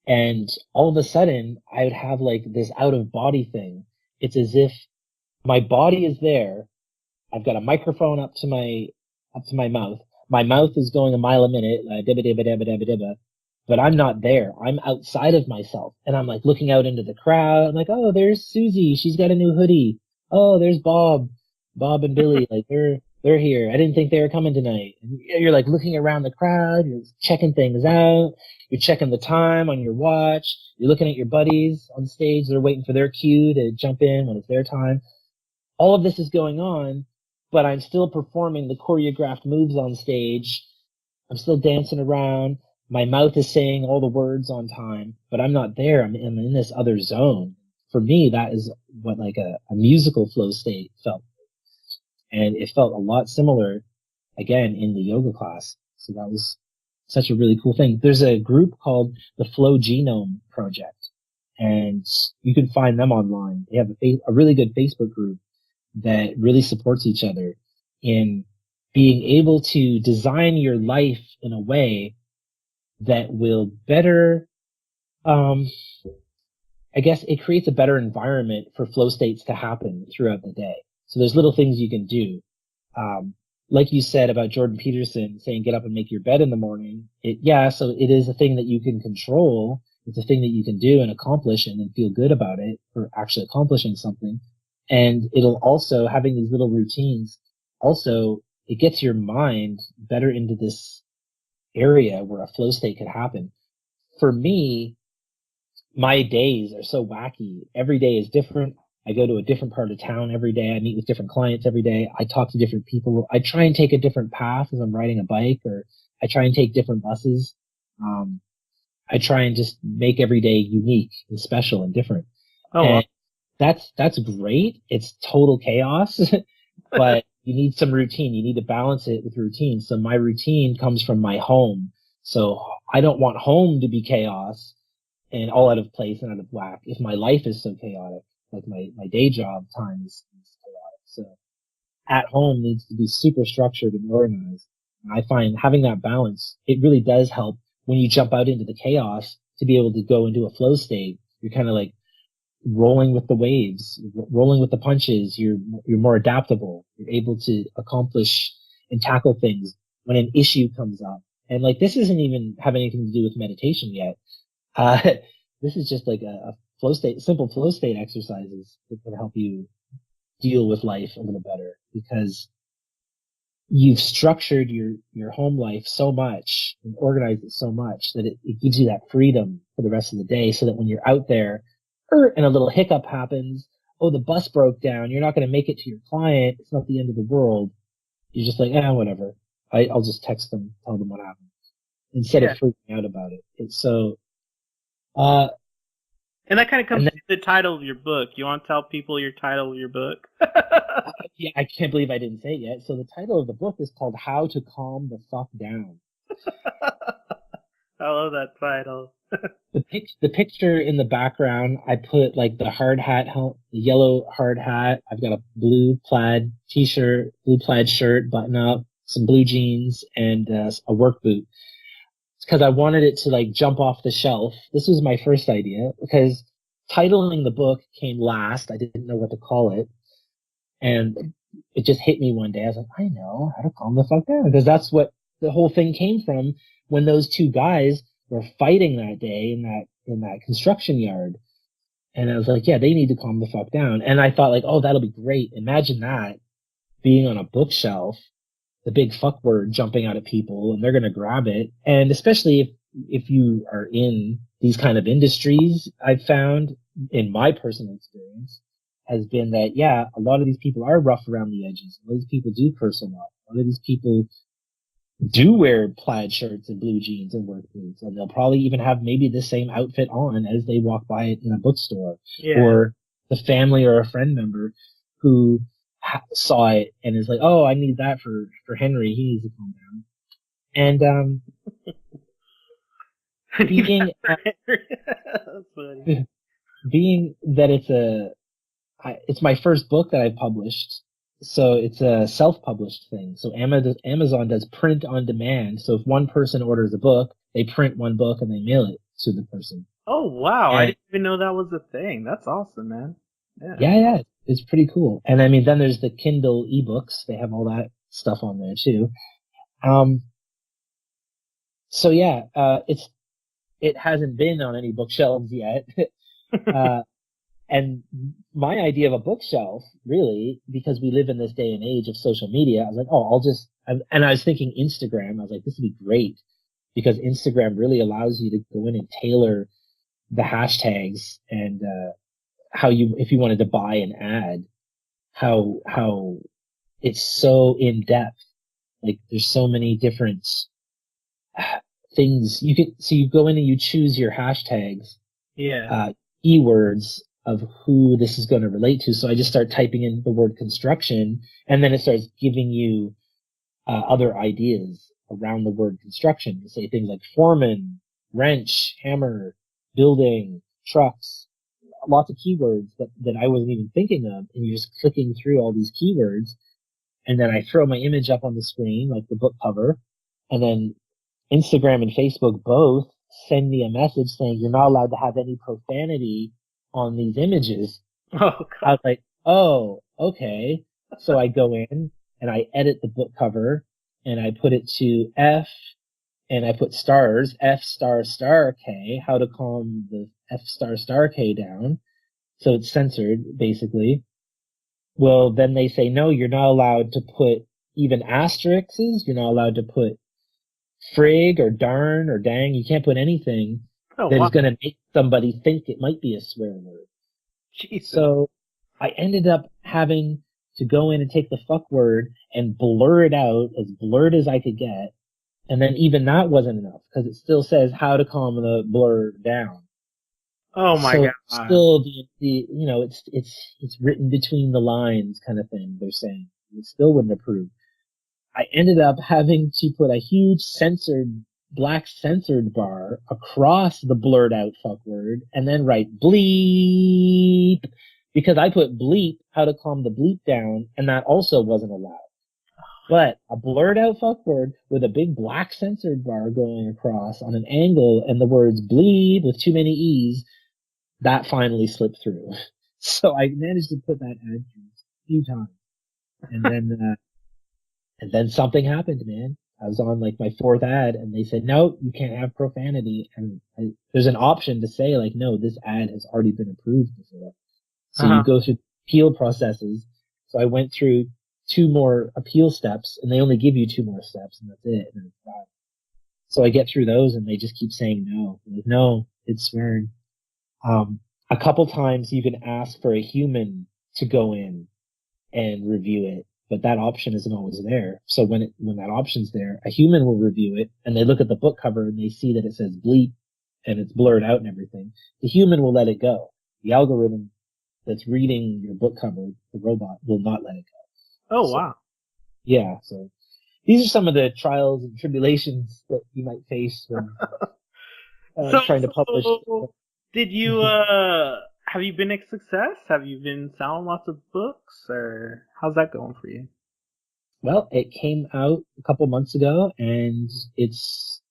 and all of a sudden I would have like this out of body thing. It's as if my body is there. I've got a microphone up to my mouth. My mouth is going a mile a minute, dibba dibba dibba dibba dibba, but I'm not there. I'm outside of myself, and I'm like looking out into the crowd. I'm like, oh, there's Susie. She's got a new hoodie. Oh, there's Bob and Billy. Like they're here. I didn't think they were coming tonight. And you're like looking around the crowd. You're checking things out. You're checking the time on your watch. You're looking at your buddies on stage. They're waiting for their cue to jump in when it's their time. All of this is going on, but I'm still performing the choreographed moves on stage. I'm still dancing around. My mouth is saying all the words on time, but I'm not there. I'm in this other zone. For me, that is what like a musical flow state felt. And it felt a lot similar, again, in the yoga class. So that was such a really cool thing. There's a group called the Flow Genome Project, and you can find them online. They have a really good Facebook group that really supports each other in being able to design your life in a way that will better, I guess it creates a better environment for flow states to happen throughout the day. So there's little things you can do. Like you said about Jordan Peterson saying, get up and make your bed in the morning. So it is a thing that you can control. It's a thing that you can do and accomplish and then feel good about it for actually accomplishing something. And it'll also, having these little routines, also, it gets your mind better into this area where a flow state could happen. For me, my days are so wacky. Every day is different. I go to a different part of town every day. I meet with different clients every day. I talk to different people. I try and take a different path as I'm riding a bike, or I try and take different buses. I try and just make every day unique and special and different. Oh, and wow. That's great. It's total chaos, but you need some routine. You need to balance it with routine. So my routine comes from my home. So I don't want home to be chaos and all out of place and out of whack if my life is so chaotic. Like my day job time is chaotic. So at home needs to be super structured and organized. And I find having that balance, it really does help when you jump out into the chaos to be able to go into a flow state. You're kind of like rolling with the waves, rolling with the punches. You're more adaptable. You're able to accomplish and tackle things when an issue comes up. And like, this isn't even have anything to do with meditation yet. This is just like a flow state, simple flow state exercises that can help you deal with life a little better, because you've structured your home life so much and organized it so much that it gives you that freedom for the rest of the day, so that when you're out there and a little hiccup happens, oh, the bus broke down, you're not going to make it to your client, it's not the end of the world. You're just like, whatever. I'll just text them, tell them what happened, instead of freaking out about it. It's so, and that kind of comes to the title of your book. You want to tell people your title of your book? Yeah, I can't believe I didn't say it yet. So the title of the book is called How to Calm the Fuck Down. I love that title. The picture in the background, I put like the hard hat, the yellow hard hat. I've got a blue plaid t-shirt, blue plaid shirt, button up, some blue jeans, and a work boot. It's because I wanted it to like jump off the shelf. This was my first idea, because titling the book came last. I didn't know what to call it. And it just hit me one day. I was like, I know how to calm the fuck down, because that's what the whole thing came from when those two guys were fighting that day in that construction yard. And I was like, yeah, they need to calm the fuck down. And I thought like, oh, that'll be great. Imagine that being on a bookshelf, the big fuck word jumping out at people, and they're going to grab it. And especially if you are in these kind of industries, I've found in my personal experience has been that, yeah, a lot of these people are rough around the edges. A lot of these people do curse a lot. A lot of these people do wear plaid shirts and blue jeans and work boots, and they'll probably even have maybe the same outfit on as they walk by it in a bookstore. Yeah. Or the family or a friend member who saw it and is like, oh, I need that for Henry. He needs to calm down. And being that it's my first book that I published, so it's a self-published thing. So Amazon does print on demand. So if one person orders a book, they print one book and they mail it to the person. Oh, wow. I didn't even know that was a thing. That's awesome, man. Yeah. It's pretty cool. And I mean, then there's the Kindle ebooks. They have all that stuff on there too. So yeah, it hasn't been on any bookshelves yet. And my idea of a bookshelf, really, because we live in this day and age of social media, I was like, and I was thinking Instagram. I was like, this would be great, because Instagram really allows you to go in and tailor the hashtags and, if you wanted to buy an ad, how it's so in depth. Like there's so many different things you go in and you choose your hashtags, keywords of who this is going to relate to. So I just start typing in the word construction, and then it starts giving you other ideas around the word construction. You say things like foreman, wrench, hammer, building, trucks, lots of keywords that I wasn't even thinking of. And you're just clicking through all these keywords, and then I throw my image up on the screen, like the book cover, and then Instagram and Facebook both send me a message saying you're not allowed to have any profanity on these images. Oh, I God. was like, oh, okay. So I go in and I edit the book cover and I put it to F and I put stars, F star star K, how to calm the F star star K down. So it's censored, basically. Well, then they say, no, you're not allowed to put even asterisks. You're not allowed to put frig or darn or dang. You can't put anything that is going to make somebody think it might be a swear word. Jesus. So I ended up having to go in and take the fuck word and blur it out as blurred as I could get. And then even that wasn't enough because it still says how to calm the blur down. Oh my God. Still it's written between the lines kind of thing. They're saying it still wouldn't approve. I ended up having to put a huge black censored bar across the blurred out fuck word and then write bleep because I put bleep, how to calm the bleep down, and that also wasn't allowed. But a blurred out fuck word with a big black censored bar going across on an angle and the words bleep with too many E's, that finally slipped through. So I managed to put that ad through a few times. And then something happened, man. I was on like my fourth ad and they said, no, you can't have profanity. And there's an option to say like, no, this ad has already been approved before. So you go through appeal processes. So I went through 2 more appeal steps and they only give you 2 more steps and that's it. And it's done. So I get through those and they just keep saying no. I'm like, no, it's swearing. A couple times you can ask for a human to go in and review it, but that option isn't always there. So when that option's there, a human will review it and they look at the book cover and they see that it says bleep and it's blurred out and everything. The human will let it go. The algorithm that's reading your book cover, the robot, will not let it go. Oh, wow. Yeah. So these are some of the trials and tribulations that you might face when trying to publish. Did you, have you been a success? Have you been selling lots of books or how's that going for you? Well, it came out a couple months ago and it's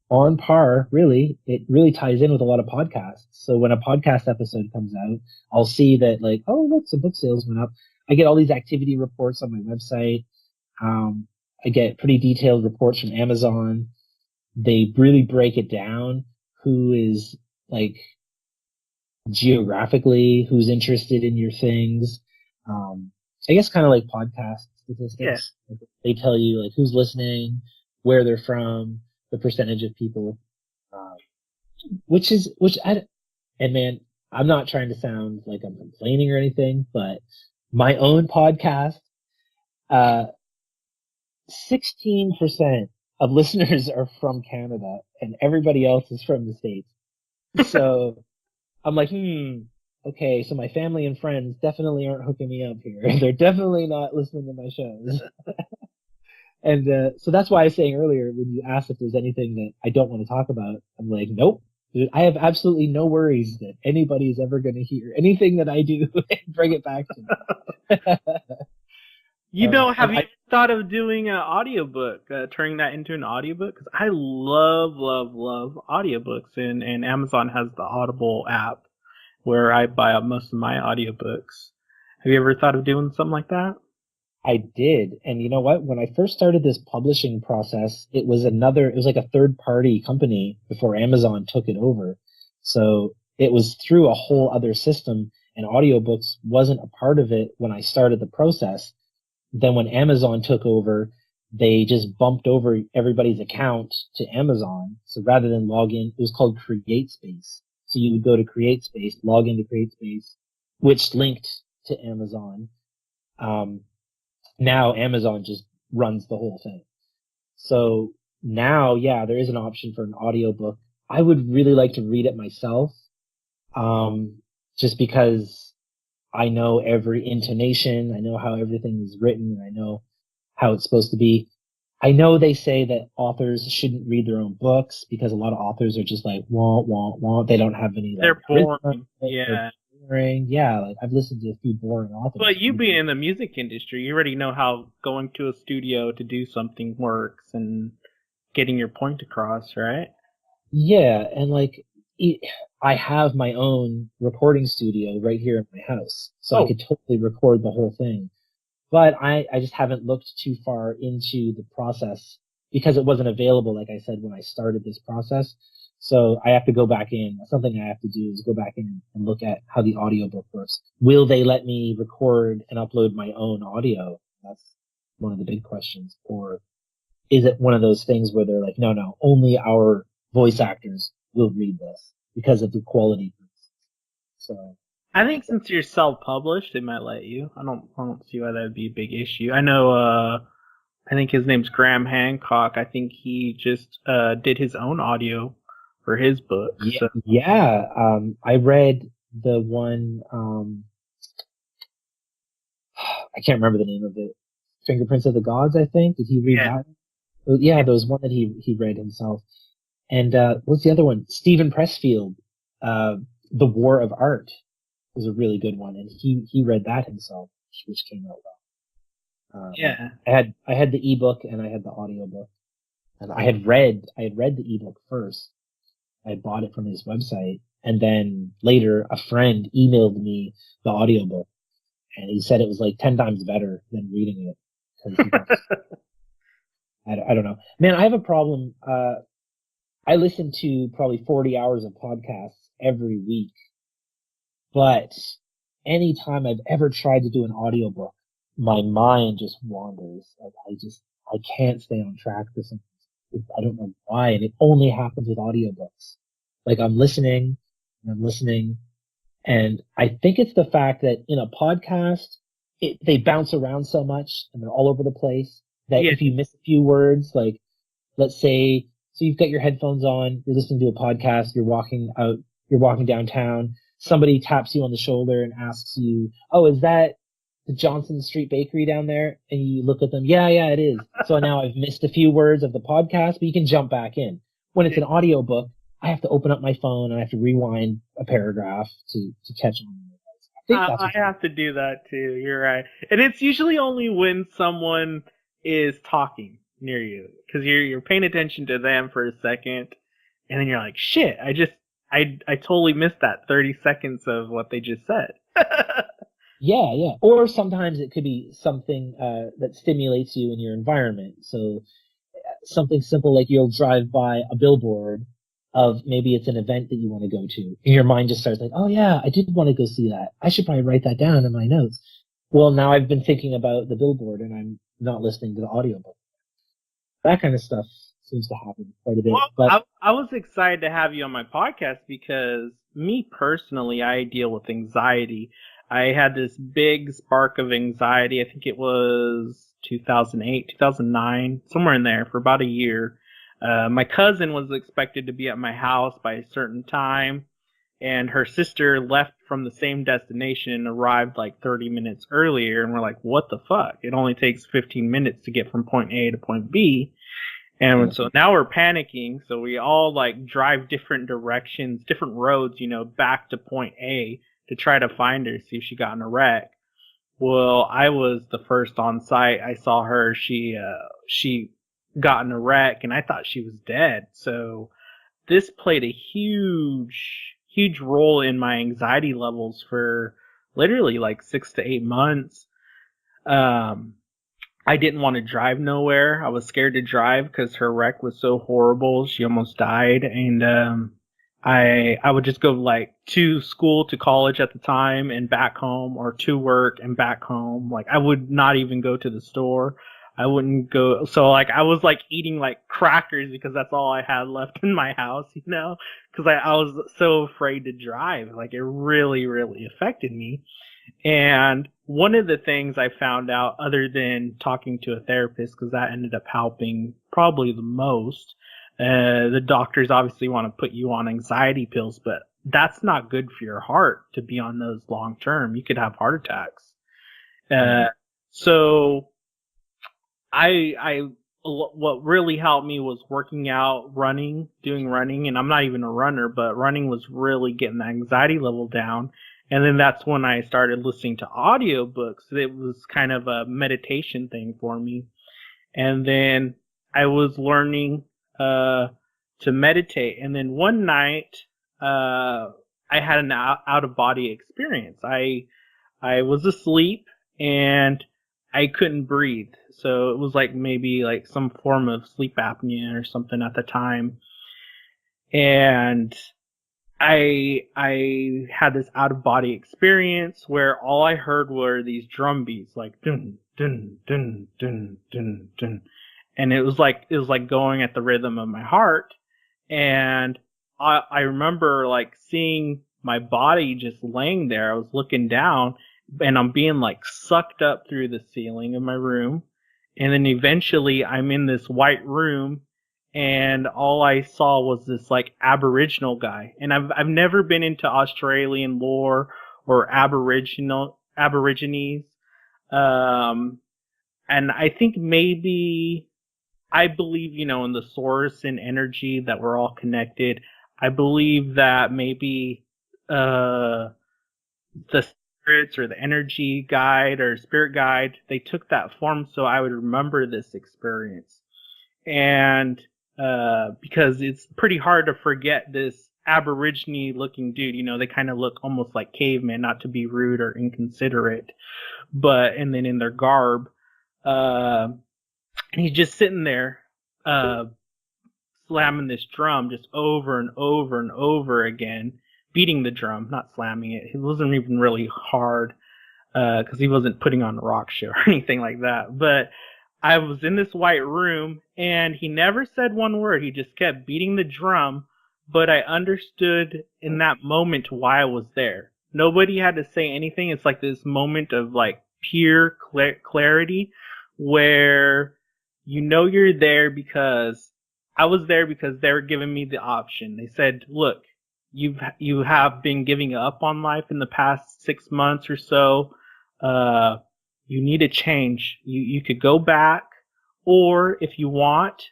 on par, really. It really ties in with a lot of podcasts. So when a podcast episode comes out, I'll see that like, oh, look, some book sales went up. I get all these activity reports on my website. I get pretty detailed reports from Amazon. They really break it down. Who is like geographically, who's interested in your things. I guess kind of like podcast statistics. Yeah. They tell you like who's listening, where they're from, the percentage of people, and man, I'm not trying to sound like I'm complaining or anything, but my own podcast, 16% of listeners are from Canada and everybody else is from the States. So I'm like, okay, so my family and friends definitely aren't hooking me up here. They're definitely not listening to my shows. And so that's why I was saying earlier when you asked if there's anything that I don't want to talk about, I'm like, nope. Dude, I have absolutely no worries that anybody is ever going to hear anything that I do and bring it back to me. Have you thought of doing an audiobook, turning that into an audiobook? Because I love audiobooks, and Amazon has the Audible app where I buy up most of my audiobooks. Have you ever thought of doing something like that? I did. And you know what? When I first started this publishing process, it was like a third-party company before Amazon took it over. So it was through a whole other system, and audiobooks wasn't a part of it when I started the process. Then when Amazon took over, they just bumped over everybody's account to Amazon. So rather than log in, it was called CreateSpace. So you would go to CreateSpace, log into CreateSpace, which linked to Amazon. Now Amazon just runs the whole thing. So now, yeah, there is an option for an audiobook. I would really like to read it myself, just because I know every intonation, I know how everything is written, and I know how it's supposed to be. I know they say that authors shouldn't read their own books because a lot of authors are just like, wah, wah, wah. They don't have any. They're boring. Yeah. boring. Yeah, like I've listened to a few boring authors. But you being in the music industry, you already know how going to a studio to do something works and getting your point across, right? Yeah, and like I have my own recording studio right here in my house, so I could totally record the whole thing. But I just haven't looked too far into the process because it wasn't available, like I said, when I started this process. So I have to go back in. Something I have to do is go back in and look at how the audiobook works. Will they let me record and upload my own audio? That's one of the big questions. Or is it one of those things where they're like, no, only our voice actors will read this because of the quality. So I think since you're self-published, they might let you. I don't see why that would be a big issue. I know. I think his name's Graham Hancock. I think he just did his own audio for his book. Yeah, so. yeah. I read the one. I can't remember the name of it. Fingerprints of the Gods, I think. Did he read that? Yeah, there was one that he read himself. And what's the other one? Stephen Pressfield, The War of Art was a really good one, and he read that himself, which came out well. Yeah. I had the ebook and I had the audiobook. And I had read the ebook first. I had bought it from his website, and then later a friend emailed me the audiobook, and he said it was like 10 times better than reading it. I don't know. Man, I have a problem. I listen to probably 40 hours of podcasts every week, but anytime I've ever tried to do an audiobook, my mind just wanders. Like I can't stay on track for something. I don't know why, and it only happens with audiobooks. Like I'm listening, and I think it's the fact that in a podcast, they bounce around so much and they're all over the place that if you miss a few words, like let's say, so you've got your headphones on, you're listening to a podcast, you're walking downtown, somebody taps you on the shoulder and asks you, "Oh, is that the Johnson Street Bakery down there?" And you look at them, yeah, it is. So now I've missed a few words of the podcast, but you can jump back in. When it's an audiobook, I have to open up my phone and I have to rewind a paragraph to catch on. I have to do that too. You're right. And it's usually only when someone is talking near you, because you're paying attention to them for a second, and then you're like, shit, I totally missed that 30 seconds of what they just said. Yeah. Or sometimes it could be something that stimulates you in your environment. So something simple like you'll drive by a billboard of maybe it's an event that you want to go to, and your mind just starts like, oh yeah, I did want to go see that. I should probably write that down in my notes. Well, now I've been thinking about the billboard and I'm not listening to the audiobook. That kind of stuff seems to happen quite a bit. Well, but I was excited to have you on my podcast because me personally, I deal with anxiety. I had this big spark of anxiety. I think it was 2008, 2009, somewhere in there for about a year. My cousin was expected to be at my house by a certain time, and her sister left from the same destination and arrived like 30 minutes earlier, and we're like, what the fuck? It only takes 15 minutes to get from point A to point B. And so now we're panicking, so we all like drive different directions, different roads, back to point A to try to find her, see if she got in a wreck. Well, I was the first on site. I saw her. She got in a wreck, and I thought she was dead. So this played a huge role in my anxiety levels for literally like 6 to 8 months. I didn't want to drive nowhere. I was scared to drive because her wreck was so horrible. She almost died. And I would just go like to school, to college at the time, and back home, or to work and back home. Like I would not even go to the store. I wouldn't go. So like I was like eating like crackers because that's all I had left in my house, because I was so afraid to drive. Like it really, really affected me. And one of the things I found out, other than talking to a therapist, because that ended up helping probably the most, the doctors obviously want to put you on anxiety pills, but that's not good for your heart to be on those long term. You could have heart attacks. So what really helped me was working out, doing running, and I'm not even a runner, but running was really getting the anxiety level down. And then that's when I started listening to audiobooks. It was kind of a meditation thing for me. And then I was learning to meditate. And then one night, I had an out of body experience. I was asleep and I couldn't breathe. So it was like maybe like some form of sleep apnea or something at the time. And I had this out of body experience where all I heard were these drum beats, like dun dun dun dun dun dun, and it was like going at the rhythm of my heart. And I remember like seeing my body just laying there. I was looking down, and I'm being like sucked up through the ceiling of my room, and then eventually I'm in this white room. And all I saw was this like Aboriginal guy. And I've never been into Australian lore or Aborigines. And I think maybe I believe, in the source and energy that we're all connected. I believe that maybe the spirits or the energy guide or spirit guide, they took that form so I would remember this experience. And because it's pretty hard to forget this Aborigine looking dude. They kind of look almost like cavemen, not to be rude or inconsiderate, and then in their garb, and he's just sitting there, slamming this drum just over and over and over again, beating the drum, not slamming it. It wasn't even really hard, because he wasn't putting on a rock show or anything like that, but I was in this white room, and he never said one word. He just kept beating the drum, but I understood in that moment why I was there. Nobody had to say anything. It's like this moment of like pure clarity where you're there because I was there because they were giving me the option. They said, look, you have been giving up on life in the past 6 months or so. You need a change. You could go back, or if you want,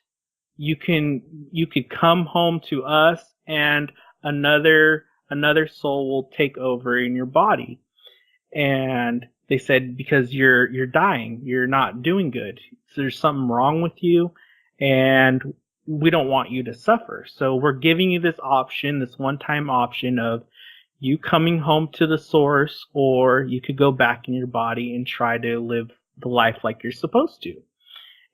you could come home to us, and another soul will take over in your body. And they said, because you're dying, you're not doing good. So there's something wrong with you, and we don't want you to suffer. So we're giving you this option, this one-time option of you coming home to the source, or you could go back in your body and try to live the life like you're supposed to.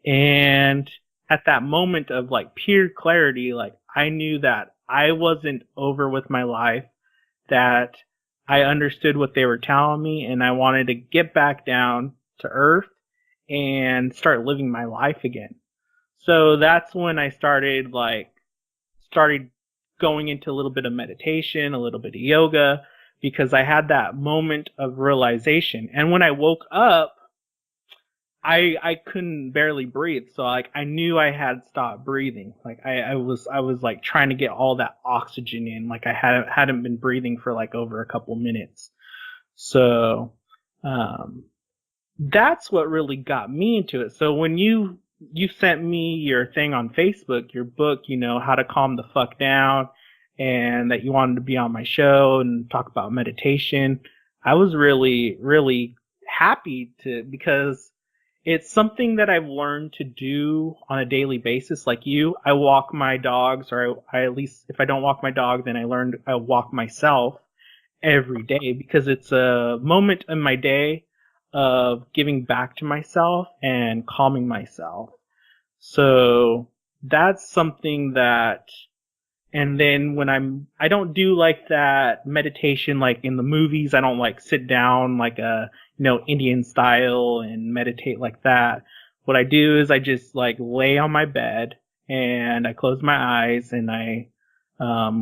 And at that moment of like pure clarity, like I knew that I wasn't over with my life, that I understood what they were telling me, and I wanted to get back down to earth and start living my life again. So that's when I started going into a little bit of meditation, a little bit of yoga, because I had that moment of realization. And when I woke up, I couldn't barely breathe. So like I knew I had stopped breathing. Like I was like trying to get all that oxygen in. Like I hadn't been breathing for like over a couple minutes. So that's what really got me into it. So when you sent me your thing on Facebook, your book, how to calm the fuck down, and that you wanted to be on my show and talk about meditation, I was really, really happy because it's something that I've learned to do on a daily basis. Like you, I walk my dogs, or I at least, if I don't walk my dog, then I walk myself every day, because it's a moment in my day of giving back to myself and calming myself. So that's something that, and then when I don't do like that meditation like in the movies. I don't like sit down like a, Indian style and meditate like that. What I do is I just like lay on my bed and I close my eyes and I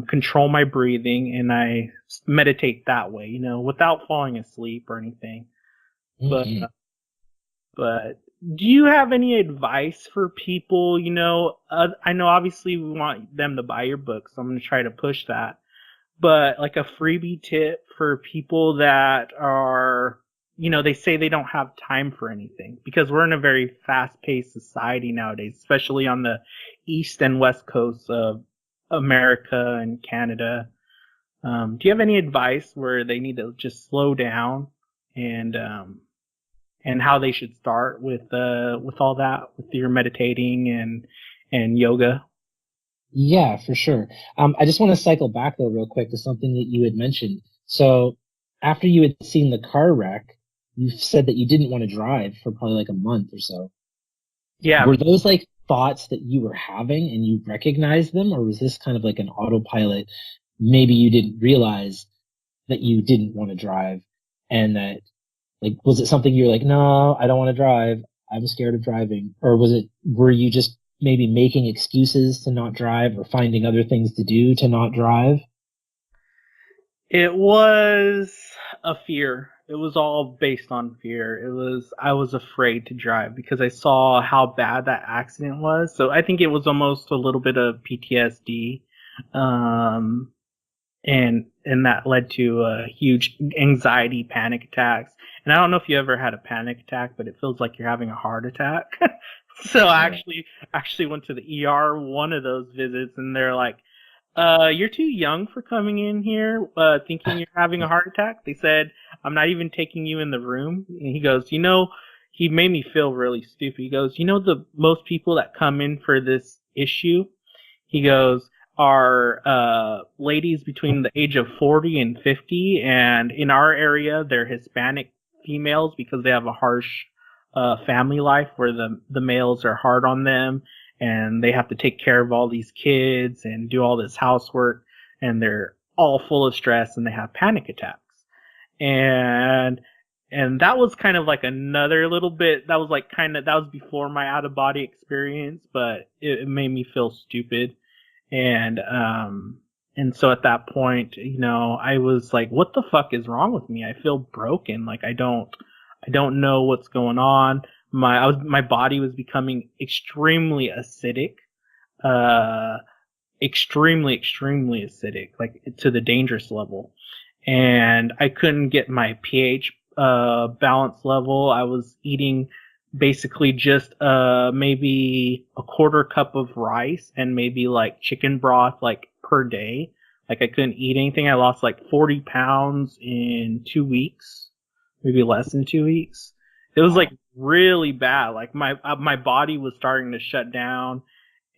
control my breathing and I meditate that way, without falling asleep or anything. Mm-hmm. But do you have any advice for people? I know obviously we want them to buy your book, so I'm going to try to push that. But like a freebie tip for people that are, they say they don't have time for anything, because we're in a very fast-paced society nowadays, especially on the east and west coasts of America and Canada. Do you have any advice where they need to just slow down and how they should start with all that, with your meditating and yoga? Yeah, for sure. I just want to cycle back though real quick to something that you had mentioned. So after you had seen the car wreck, you said that you didn't want to drive for probably like a month or so. Yeah. Were those like thoughts that you were having and you recognized them, or was this kind of like an autopilot? Maybe you didn't realize that you didn't want to drive, and that, like, was it something you were like, no, I don't want to drive, I'm scared of driving? Or were you just maybe making excuses to not drive or finding other things to do to not drive? It was a fear. It was all based on fear. I was afraid to drive because I saw how bad that accident was. So I think it was almost a little bit of PTSD. Um, and that led to huge anxiety, panic attacks. And I don't know if you ever had a panic attack, but it feels like you're having a heart attack. So I actually went to the ER one of those visits, and they're like, you're too young for coming in here thinking you're having a heart attack. They said, I'm not even taking you in the room. And he goes, he made me feel really stupid. He goes, the most people that come in for this issue, he goes, are ladies between the age of 40 and 50. And in our area, they're Hispanic females because they have a harsh family life where the males are hard on them and they have to take care of all these kids and do all this housework, and they're all full of stress and they have panic attacks. And that was kind of like another little bit, that was before my out of body experience, but it made me feel stupid. And so at that point, I was like, what the fuck is wrong with me? I feel broken. Like I don't know what's going on. My body was becoming extremely acidic, extremely acidic, like to the dangerous level. And I couldn't get my pH balance level. I was eating basically just maybe a quarter cup of rice and maybe like chicken broth like per day. Like I couldn't eat anything. I lost like 40 pounds in 2 weeks, maybe less than 2 weeks. It was like really bad. Like my body was starting to shut down,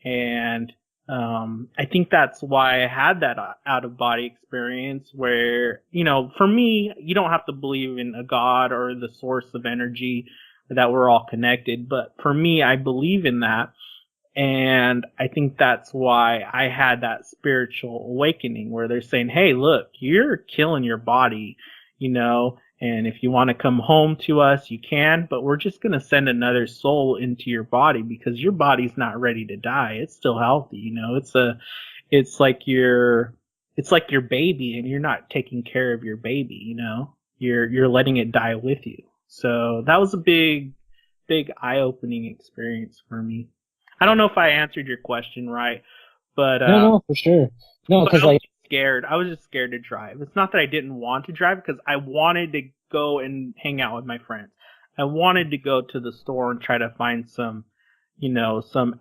and I think that's why I had that out of body experience where, for me, you don't have to believe in a God or the source of energy, that we're all connected. But for me, I believe in that. And I think that's why I had that spiritual awakening where they're saying, hey, look, you're killing your body, and if you want to come home to us, you can, but we're just going to send another soul into your body because your body's not ready to die. It's still healthy. It's like your baby, and you're not taking care of your baby, you're letting it die with you. So that was a big eye-opening experience for me. I don't know if I answered your question right, but No, for sure. No, because like scared. I was just scared to drive. It's not that I didn't want to drive because I wanted to go and hang out with my friends. I wanted to go to the store and try to find some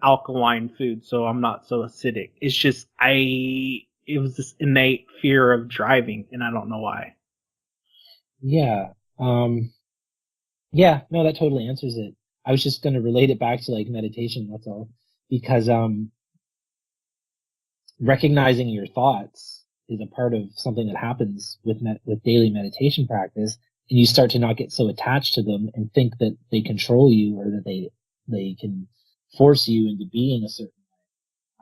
alkaline food so I'm not so acidic. It's just it was this innate fear of driving, and I don't know why. Yeah. Yeah, no, that totally answers it. I was just going to relate it back to like meditation, that's all. Because recognizing your thoughts is a part of something that happens with daily meditation practice, and you start to not get so attached to them and think that they control you or that they can force you into being a certain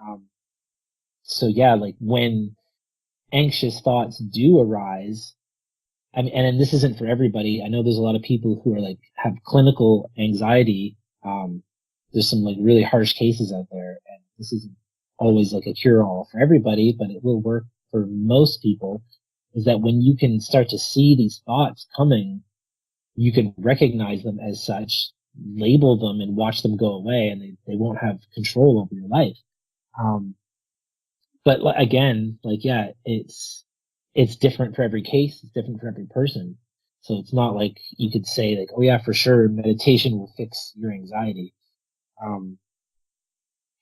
way. So yeah, like when anxious thoughts do arise, I mean, and this isn't for everybody. I know there's a lot of people who are like have clinical anxiety. There's some like really harsh cases out there, and this isn't always like a cure-all for everybody, but it will work for most people. Is that when you can start to see these thoughts coming, you can recognize them as such, label them, and watch them go away, and they won't have control over your life. But again, like, yeah, it's different for every case. It's different for every person. So it's not like you could say like, oh yeah, for sure, meditation will fix your anxiety.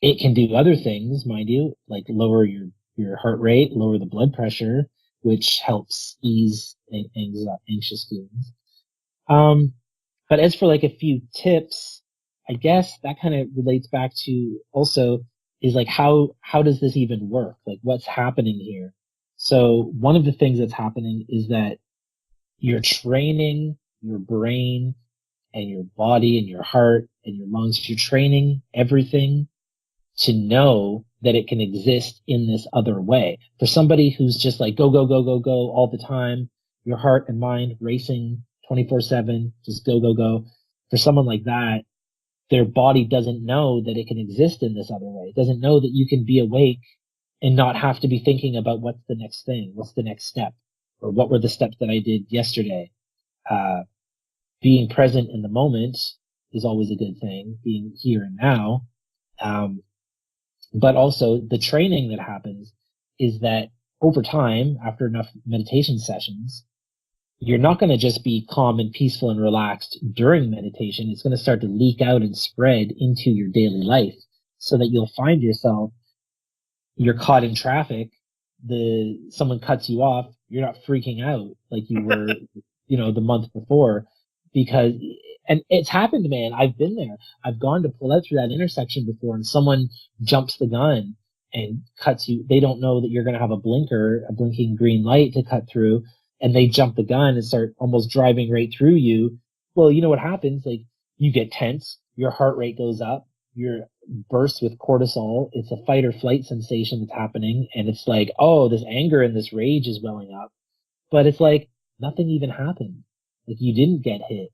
It can do other things, mind you, like lower your heart rate, lower the blood pressure, which helps ease anxious feelings. But as for like a few tips, I guess that kind of relates back to also is like how does this even work? Like what's happening here? So one of the things that's happening is that you're training your brain and your body and your heart and your lungs. You're training everything to know that it can exist in this other way. For somebody who's just like go, go, go, go, go all the time, your heart and mind racing 24/7, just go, go, go. For someone like that, their body doesn't know that it can exist in this other way. It doesn't know that you can be awake and not have to be thinking about what's the next thing, what's the next step, or what were the steps that I did yesterday. Being present in the moment is always a good thing, being here and now. But also the training that happens is that over time, after enough meditation sessions, you're not going to just be calm and peaceful and relaxed during meditation. It's going to start to leak out and spread into your daily life so that you'll find yourself, you're caught in traffic, someone cuts you off, you're not freaking out like you were, the month before, because, and it's happened, man. I've been there. I've gone to pull out through that intersection before and someone jumps the gun and cuts you. They don't know that you're going to have a blinking green light to cut through, and they jump the gun and start almost driving right through you. Well, you know what happens? Like you get tense, your heart rate goes up, you're burst with cortisol. It's a fight or flight sensation that's happening. And it's like, oh, this anger and this rage is welling up. But it's like nothing even happened. Like you didn't get hit.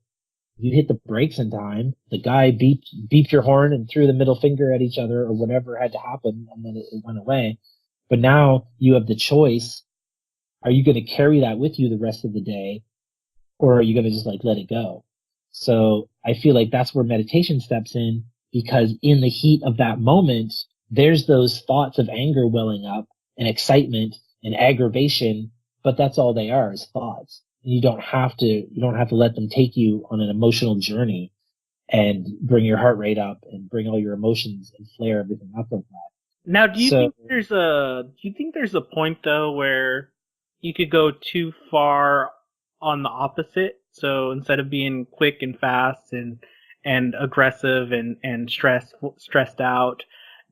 You hit the brakes in time. The guy beeped your horn and threw the middle finger at each other or whatever had to happen. And then it went away. But now you have the choice. Are you going to carry that with you the rest of the day? Or are you going to just like let it go? So I feel like that's where meditation steps in, because in the heat of that moment, there's those thoughts of anger welling up and excitement and aggravation, but that's all they are, is thoughts. You don't have to let them take you on an emotional journey and bring your heart rate up and bring all your emotions and flare everything up like that. Now, do you think there's a point though where you could go too far on the opposite? So instead of being quick and fast and aggressive and stressed out,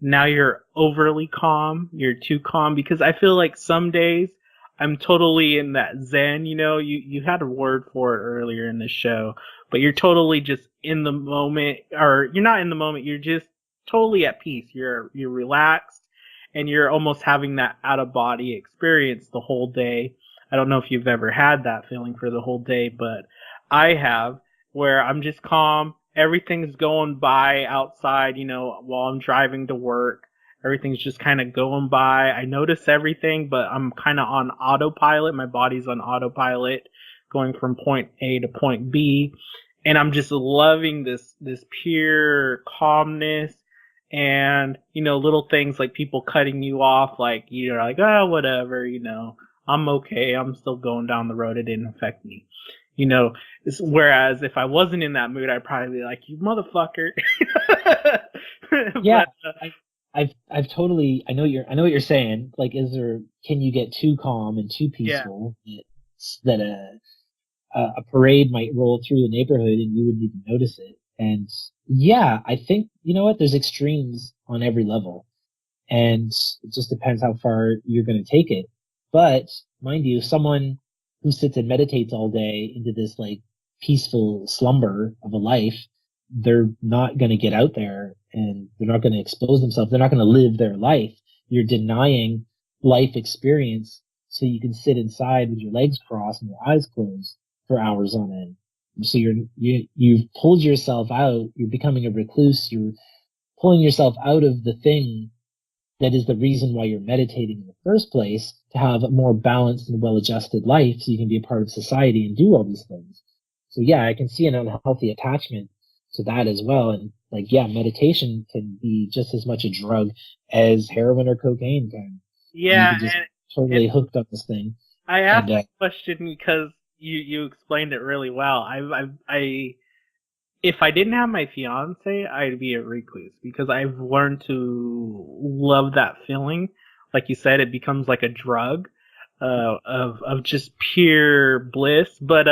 now you're overly calm, you're too calm? Because I feel like some days I'm totally in that zen, you had a word for it earlier in the show, but you're totally just in the moment, or you're not in the moment, you're just totally at peace. You're relaxed and you're almost having that out of body experience the whole day. I don't know if you've ever had that feeling for the whole day, but I have, where I'm just calm. Everything's going by outside, while I'm driving to work. Everything's just kind of going by. I notice everything, but I'm kind of on autopilot. My body's on autopilot, going from point A to point B. And I'm just loving this pure calmness. And, little things like people cutting you off, like, you're like, oh, whatever, I'm okay. I'm still going down the road. It didn't affect me. Whereas if I wasn't in that mood, I'd probably be like, you motherfucker. Yeah. I've totally, I know what you're saying. Like, can you get too calm and too peaceful that a parade might roll through the neighborhood and you wouldn't even notice it? And yeah, I think, you know what, there's extremes on every level, and it just depends how far you're going to take it. But mind you, someone who sits and meditates all day into this like peaceful slumber of a life, they're not going to get out there and they're not going to expose themselves. They're not going to live their life. You're denying life experience so you can sit inside with your legs crossed and your eyes closed for hours on end. So you've pulled yourself out. You're becoming a recluse. You're pulling yourself out of the thing that is the reason why you're meditating in the first place, to have a more balanced and well-adjusted life so you can be a part of society and do all these things. So yeah, I can see an unhealthy attachment to that as well. And like, yeah, meditation can be just as much a drug as heroin or cocaine can. Yeah. You can just totally hooked on this thing. I asked that question because you explained it really well. If I didn't have my fiance, I'd be a recluse, because I've learned to love that feeling. Like you said, it becomes like a drug. of just pure bliss. But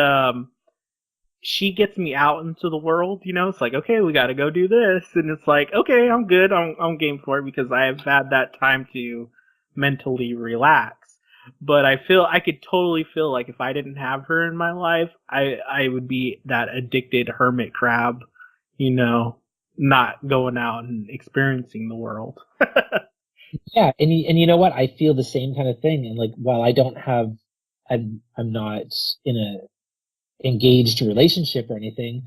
she gets me out into the world, you know. It's like, okay, we got to go do this, and it's like, okay, I'm good, I'm game for it because I have had that time to mentally relax. But I could totally feel like if I didn't have her in my life, I would be that addicted hermit crab, you know, not going out and experiencing the world. Yeah, and you know what? I feel the same kind of thing. And like, while I don't have, I'm not in a engaged relationship or anything.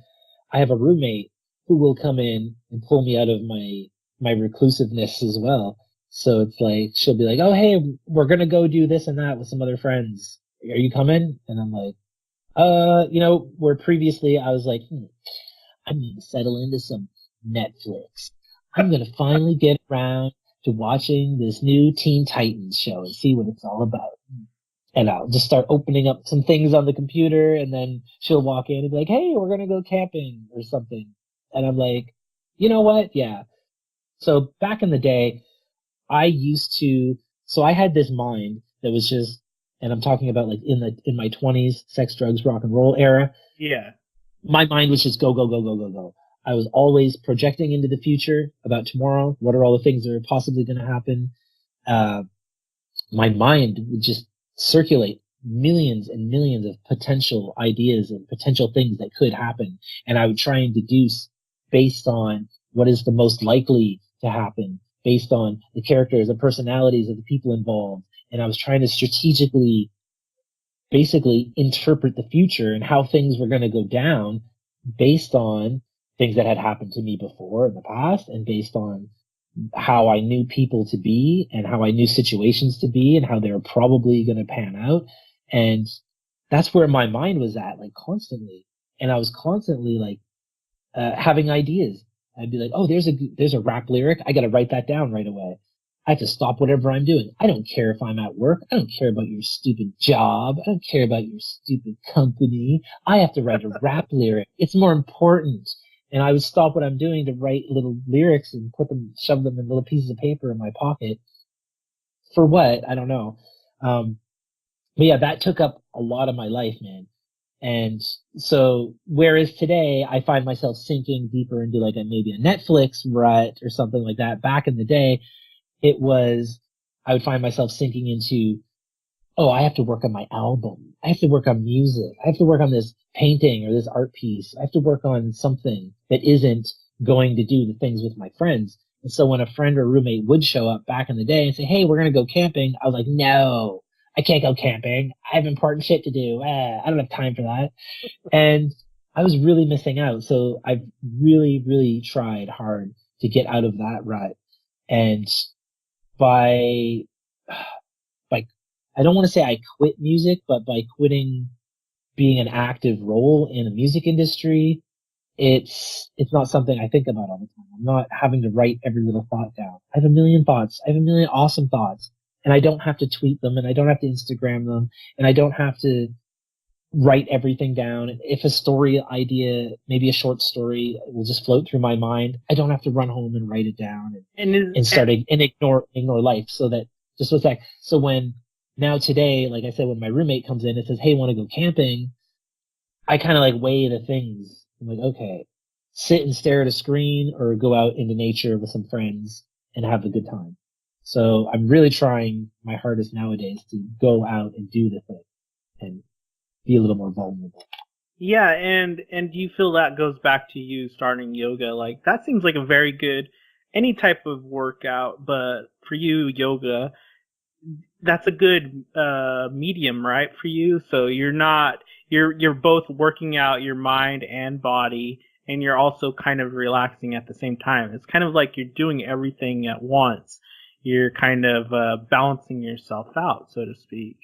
I have a roommate who will come in and pull me out of my reclusiveness as well. So it's like she'll be like, "Oh, hey, we're gonna go do this and that with some other friends. Are you coming?" And I'm like, you know, where previously I was like, I'm gonna settle into some Netflix. I'm gonna finally get around to watching this new Teen Titans show and see what it's all about. And I'll just start opening up some things on the computer, and then she'll walk in and be like, "Hey, we're gonna go camping or something." And I'm like, you know what? Yeah. So back in the day, I used to, so I had this mind that was just, and I'm talking about like in my 20s, sex, drugs, rock and roll era. Yeah. My mind was just go, go, go, go, go, go. I was always projecting into the future about tomorrow. What are all the things that are possibly going to happen? My mind would just circulate millions and millions of potential ideas and potential things that could happen. And I would try and deduce based on what is the most likely to happen, based on the characters and personalities of the people involved. And I was trying to strategically basically interpret the future and how things were going to go down based on things that had happened to me before in the past, and based on how I knew people to be and how I knew situations to be and how they were probably going to pan out. And that's where my mind was at, like, constantly. And I was constantly like, having ideas. I'd be like, "Oh, there's a rap lyric. I got to write that down right away. I have to stop whatever I'm doing. I don't care if I'm at work. I don't care about your stupid job. I don't care about your stupid company. I have to write a rap lyric. It's more important." And I would stop what I'm doing to write little lyrics and shove them in little pieces of paper in my pocket. For what? I don't know. But yeah, that took up a lot of my life, man. And so, whereas today I find myself sinking deeper into like maybe a Netflix rut or something like that, back in the day, I would find myself sinking into, oh, I have to work on my album. I have to work on music. I have to work on this painting or this art piece. I have to work on something that isn't going to do the things with my friends. And so when a friend or roommate would show up back in the day and say, "Hey, we're going to go camping," I was like, "No, I can't go camping. I have important shit to do. I don't have time for that." And I was really missing out. So I've really, really tried hard to get out of that rut. And by I don't want to say I quit music, but by quitting being an active role in the music industry, it's not something I think about all the time. I'm not having to write every little thought down. I have a million thoughts. I have a million awesome thoughts, and I don't have to tweet them, and I don't have to Instagram them, and I don't have to write everything down. If a story idea, maybe a short story, will just float through my mind, I don't have to run home and write it down and ignore life. So that just was that. So now today, like I said, when my roommate comes in and says, "Hey, want to go camping?" I kind of like weigh the things. I'm like, okay, sit and stare at a screen or go out into nature with some friends and have a good time. So I'm really trying my hardest nowadays to go out and do the thing and be a little more vulnerable. Yeah, and do you feel that goes back to you starting yoga? Like, that seems like a very good, any type of workout, but for you, yoga, that's a good medium, right, for you? So you're both working out your mind and body, and you're also kind of relaxing at the same time. It's kind of like you're doing everything at once. You're kind of balancing yourself out, so to speak.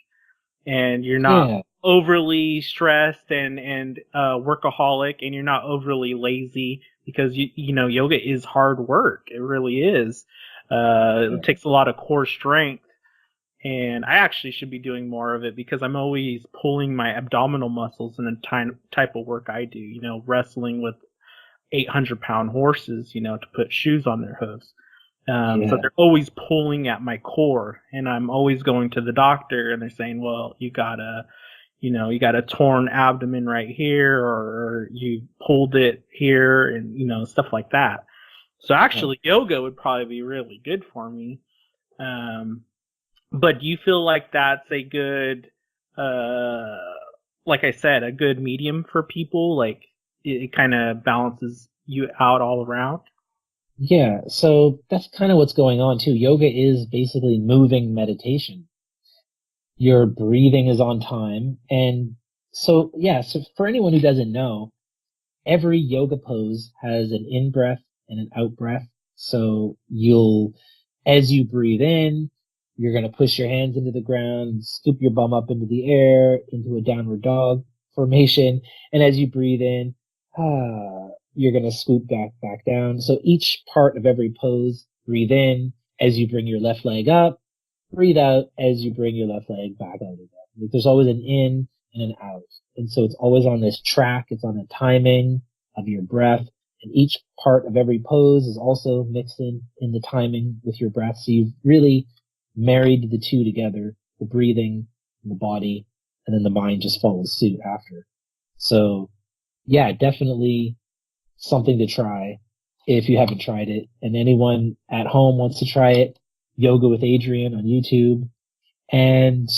And you're not overly stressed and workaholic, and you're not overly lazy, because you know, yoga is hard work. It really is. It takes a lot of core strength. And I actually should be doing more of it, because I'm always pulling my abdominal muscles in the type of work I do, you know, wrestling with 800-pound horses, you know, to put shoes on their hooves. So they're always pulling at my core, and I'm always going to the doctor, and they're saying, well, you got a torn abdomen right here, or you pulled it here, and, stuff like that. So actually, yoga would probably be really good for me. But do you feel like that's a good, like I said, a good medium for people? Like it kind of balances you out all around? Yeah, so that's kind of what's going on too. Yoga is basically moving meditation. Your breathing is on time. And so, yeah, so for anyone who doesn't know, every yoga pose has an in breath and an out breath. So as you breathe in, you're going to push your hands into the ground, scoop your bum up into the air, into a downward dog formation. And as you breathe in, you're going to swoop back down. So each part of every pose, breathe in as you bring your left leg up, breathe out as you bring your left leg back out again. There's always an in and an out. And so it's always on this track. It's on the timing of your breath. And each part of every pose is also mixed in the timing with your breath. So you've really married the two together, the breathing and the body, and then the mind just follows suit after. So yeah, definitely something to try if you haven't tried it. And anyone at home wants to try it, Yoga with Adriene on YouTube. And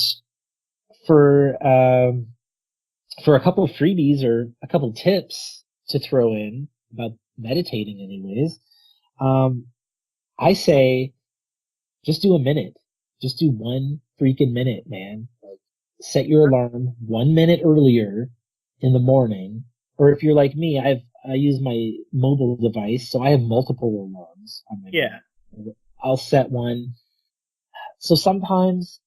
for a couple of freebies or a couple of tips to throw in about meditating anyways, I say just do a minute. Just do 1 freaking minute, man. Like, set your alarm 1 minute earlier in the morning. Or if you're like me, I use my mobile device, so I have multiple alarms on my phone. I'll set one. So sometimes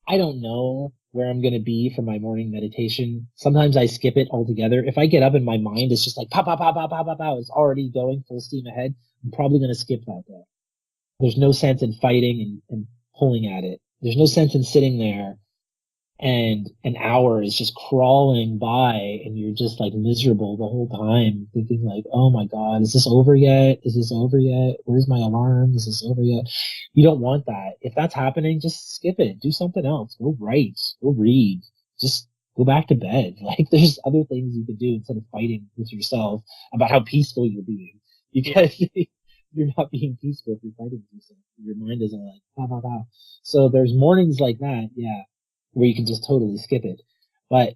I don't know where I'm going to be for my morning meditation. Sometimes I skip it altogether. If I get up and my mind is just like, pow, pow, pow, pow, pow, pow, pow, it's already going full steam ahead, I'm probably going to skip that day. There's no sense in fighting and pulling at it. There's no sense in sitting there and an hour is just crawling by and you're just like miserable the whole time thinking like, oh my God, is this over yet? Is this over yet? Where's my alarm? Is this over yet? You don't want that. If that's happening, just skip it. Do something else. Go write. Go read. Just go back to bed. Like there's other things you could do instead of fighting with yourself about how peaceful you're being because you're not being peaceful if you're fighting with yourself. Your mind is all like, bah, bah, bah. So there's mornings like that. Yeah. Where you can just totally skip it. But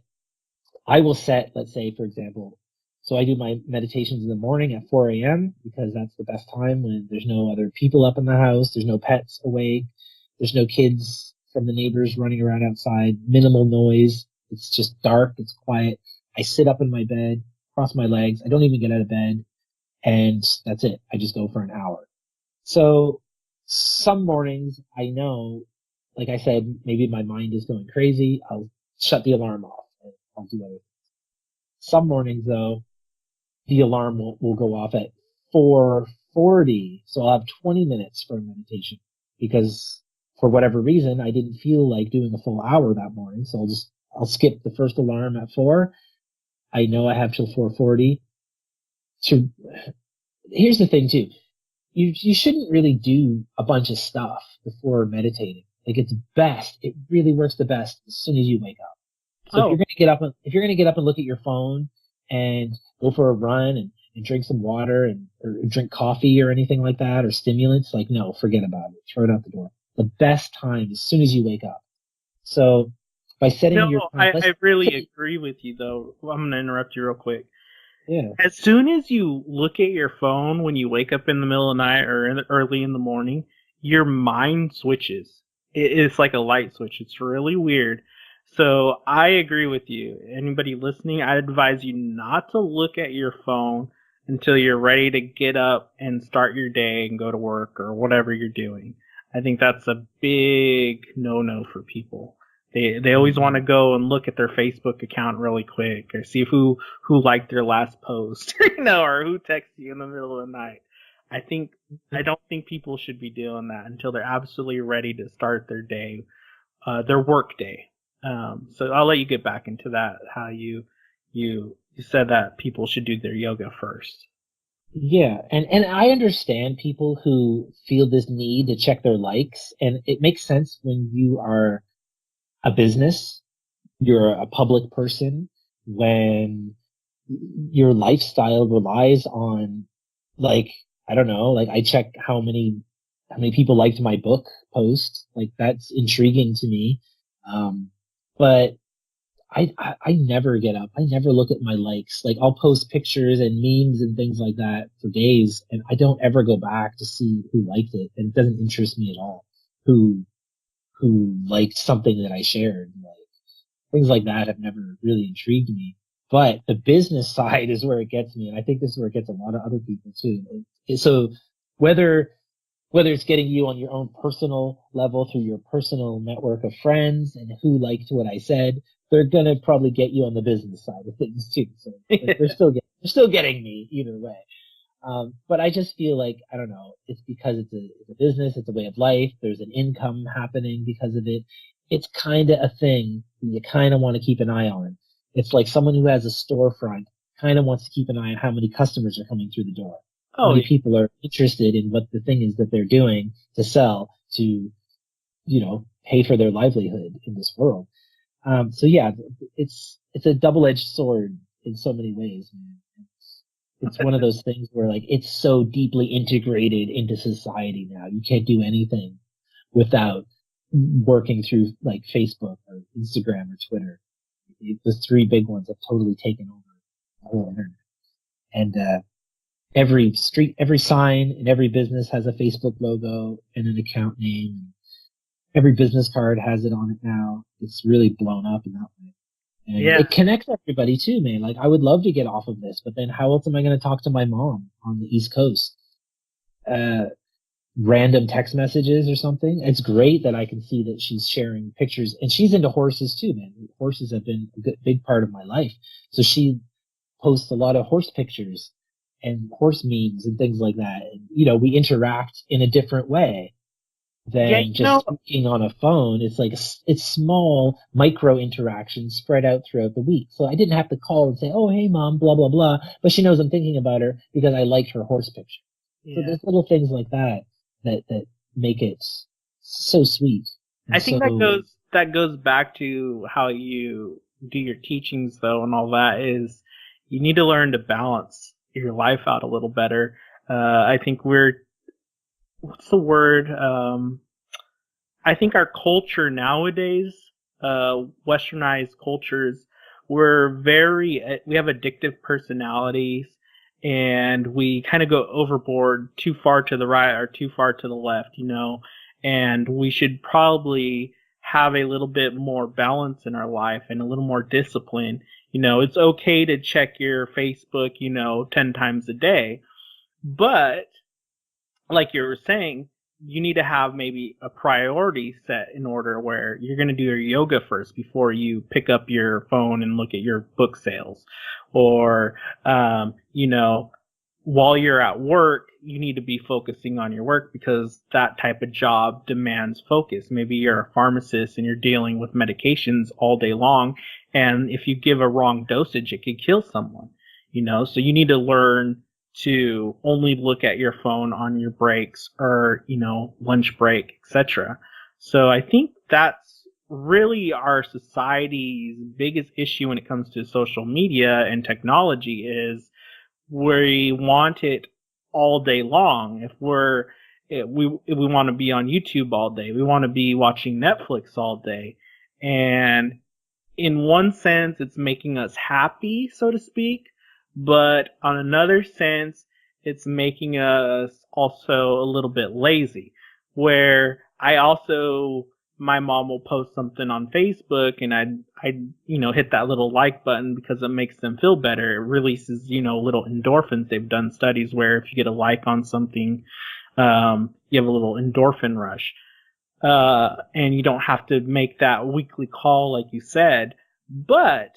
I will set, let's say, for example, so I do my meditations in the morning at 4 a.m. because that's the best time when there's no other people up in the house, there's no pets awake, there's no kids from the neighbors running around outside, minimal noise, it's just dark, it's quiet. I sit up in my bed, cross my legs, I don't even get out of bed, and that's it. I just go for an hour. So some mornings I know, like I said, maybe my mind is going crazy. I'll shut the alarm off and I'll do other things. Some mornings though, the alarm will go off at 4:40. So I'll have 20 minutes for meditation because for whatever reason, I didn't feel like doing a full hour that morning. So I'll skip the first alarm at 4. I know I have till 4:40 to, here's the thing too. You shouldn't really do a bunch of stuff before meditating. Like it's best. It really works the best as soon as you wake up. So if you're gonna get up and look at your phone and go for a run and drink some water or drink coffee or anything like that or stimulants, like no, forget about it. Throw it out the door. The best time as soon as you wake up. So by setting your time, I really agree with you though. I'm gonna interrupt you real quick. Yeah. As soon as you look at your phone when you wake up in the middle of the night or early in the morning, your mind switches. It's like a light switch. It's really weird. So I agree with you. Anybody listening, I advise you not to look at your phone until you're ready to get up and start your day and go to work or whatever you're doing. I think that's a big no-no for people. They always want to go and look at their Facebook account really quick or see who liked their last post, or who texted you in the middle of the night. I don't think people should be doing that until they're absolutely ready to start their day, their work day. So I'll let you get back into that. How you said that people should do their yoga first. Yeah, and I understand people who feel this need to check their likes, and it makes sense when you are a business, you're a public person, when your lifestyle relies on, like, I don't know, like I check how many people liked my book post, like that's intriguing to me. But I never get up. I never look at my likes. Like I'll post pictures and memes and things like that for days, and I don't ever go back to see who liked it, and it doesn't interest me at all. Who who liked something that I shared? Like things like that have never really intrigued me. But the business side is where it gets me, and I think this is where it gets a lot of other people too. So whether whether it's getting you on your own personal level through your personal network of friends and who liked what I said, they're gonna probably get you on the business side of things too. So they're still getting me either way. But I just feel like, I don't know, it's because it's a business, it's a way of life. There's an income happening because of it. It's kind of a thing that you kind of want to keep an eye on. It's like someone who has a storefront kind of wants to keep an eye on how many customers are coming through the door. How Oh, many people are interested in what the thing is that they're doing to sell to, pay for their livelihood in this world. So yeah, it's a double-edged sword in so many ways, man. It's one of those things where like it's so deeply integrated into society now. You can't do anything without working through like Facebook or Instagram or Twitter. The three big ones have totally taken over the whole internet. And every street, every sign in every business has a Facebook logo and an account name. Every business card has it on it now. It's really blown up in that way. And yeah. it connects everybody too, man. Like I would love to get off of this, but then how else am I going to talk to my mom on the East Coast? Random text messages or something. It's great that I can see that she's sharing pictures, and she's into horses too, man. Horses have been a big part of my life. So she posts a lot of horse pictures and horse memes and things like that. And, we interact in a different way Yeah, than just speaking on a phone. It's like it's small micro interactions spread out throughout the week. So I didn't have to call and say, "Oh, hey, mom, blah blah blah," but she knows I'm thinking about her because I liked her horse picture. So yeah. there's little things like that make it so sweet I and think so. that goes back to how you do your teachings though, and all that is you need to learn to balance your life out a little better. I think what's the word? I think our culture nowadays, westernized cultures, we have addictive personalities, and we kind of go overboard too far to the right or too far to the left, and we should probably have a little bit more balance in our life and a little more discipline. It's okay to check your Facebook, 10 times a day, but like you were saying, you need to have maybe a priority set in order where you're going to do your yoga first before you pick up your phone and look at your book sales. Or, while you're at work, you need to be focusing on your work because that type of job demands focus. Maybe you're a pharmacist and you're dealing with medications all day long. And if you give a wrong dosage, it could kill someone, so you need to learn to only look at your phone on your breaks or, lunch break, etc. So I think that's really our society's biggest issue when it comes to social media and technology is we want it all day long. If we want to be on YouTube all day, we want to be watching Netflix all day. And in one sense, it's making us happy, so to speak. But on another sense, it's making us also a little bit lazy. Where my mom will post something on Facebook and I'd hit that little like button because it makes them feel better. It releases, little endorphins. They've done studies where if you get a like on something, you have a little endorphin rush. And you don't have to make that weekly call like you said. But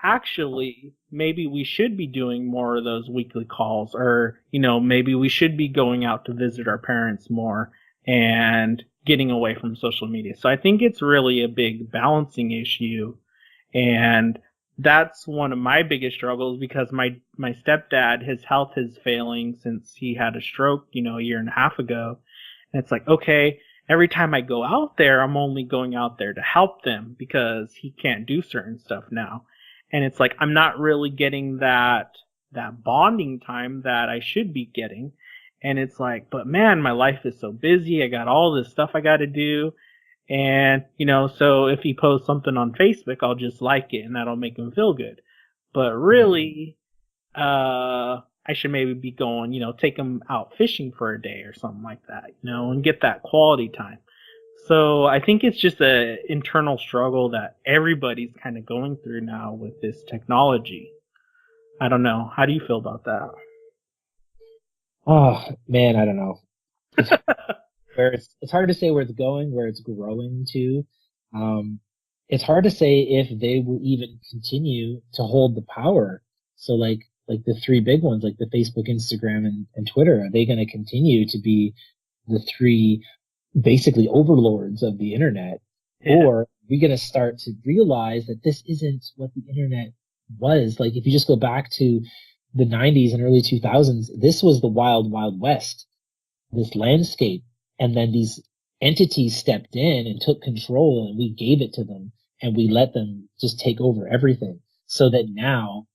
actually, maybe we should be doing more of those weekly calls, or, maybe we should be going out to visit our parents more and getting away from social media. So I think it's really a big balancing issue. And that's one of my biggest struggles because my stepdad, his health is failing since he had a stroke, a year and a half ago. And it's like, okay, every time I go out there, I'm only going out there to help them because he can't do certain stuff now. And it's like, I'm not really getting that bonding time that I should be getting. And it's like, but man, my life is so busy. I got all this stuff I got to do. And, so if he posts something on Facebook, I'll just like it and that'll make him feel good. But really, I should maybe be going, take him out fishing for a day or something like that, and get that quality time. So I think it's just a internal struggle that everybody's kind of going through now with this technology. I don't know. How do you feel about that? Oh man, I don't know. It's hard to say where it's going, where it's growing to. It's hard to say if they will even continue to hold the power. So like the three big ones, like the Facebook, Instagram, and Twitter, are they going to continue to be the three basically overlords of the internet? Yeah. Or are we going to start to realize that this isn't what the internet was? Like if you just go back to the 90s and early 2000s, this was the wild, wild west, this landscape. And then these entities stepped in and took control, and we gave it to them, and we let them just take over everything. So that now,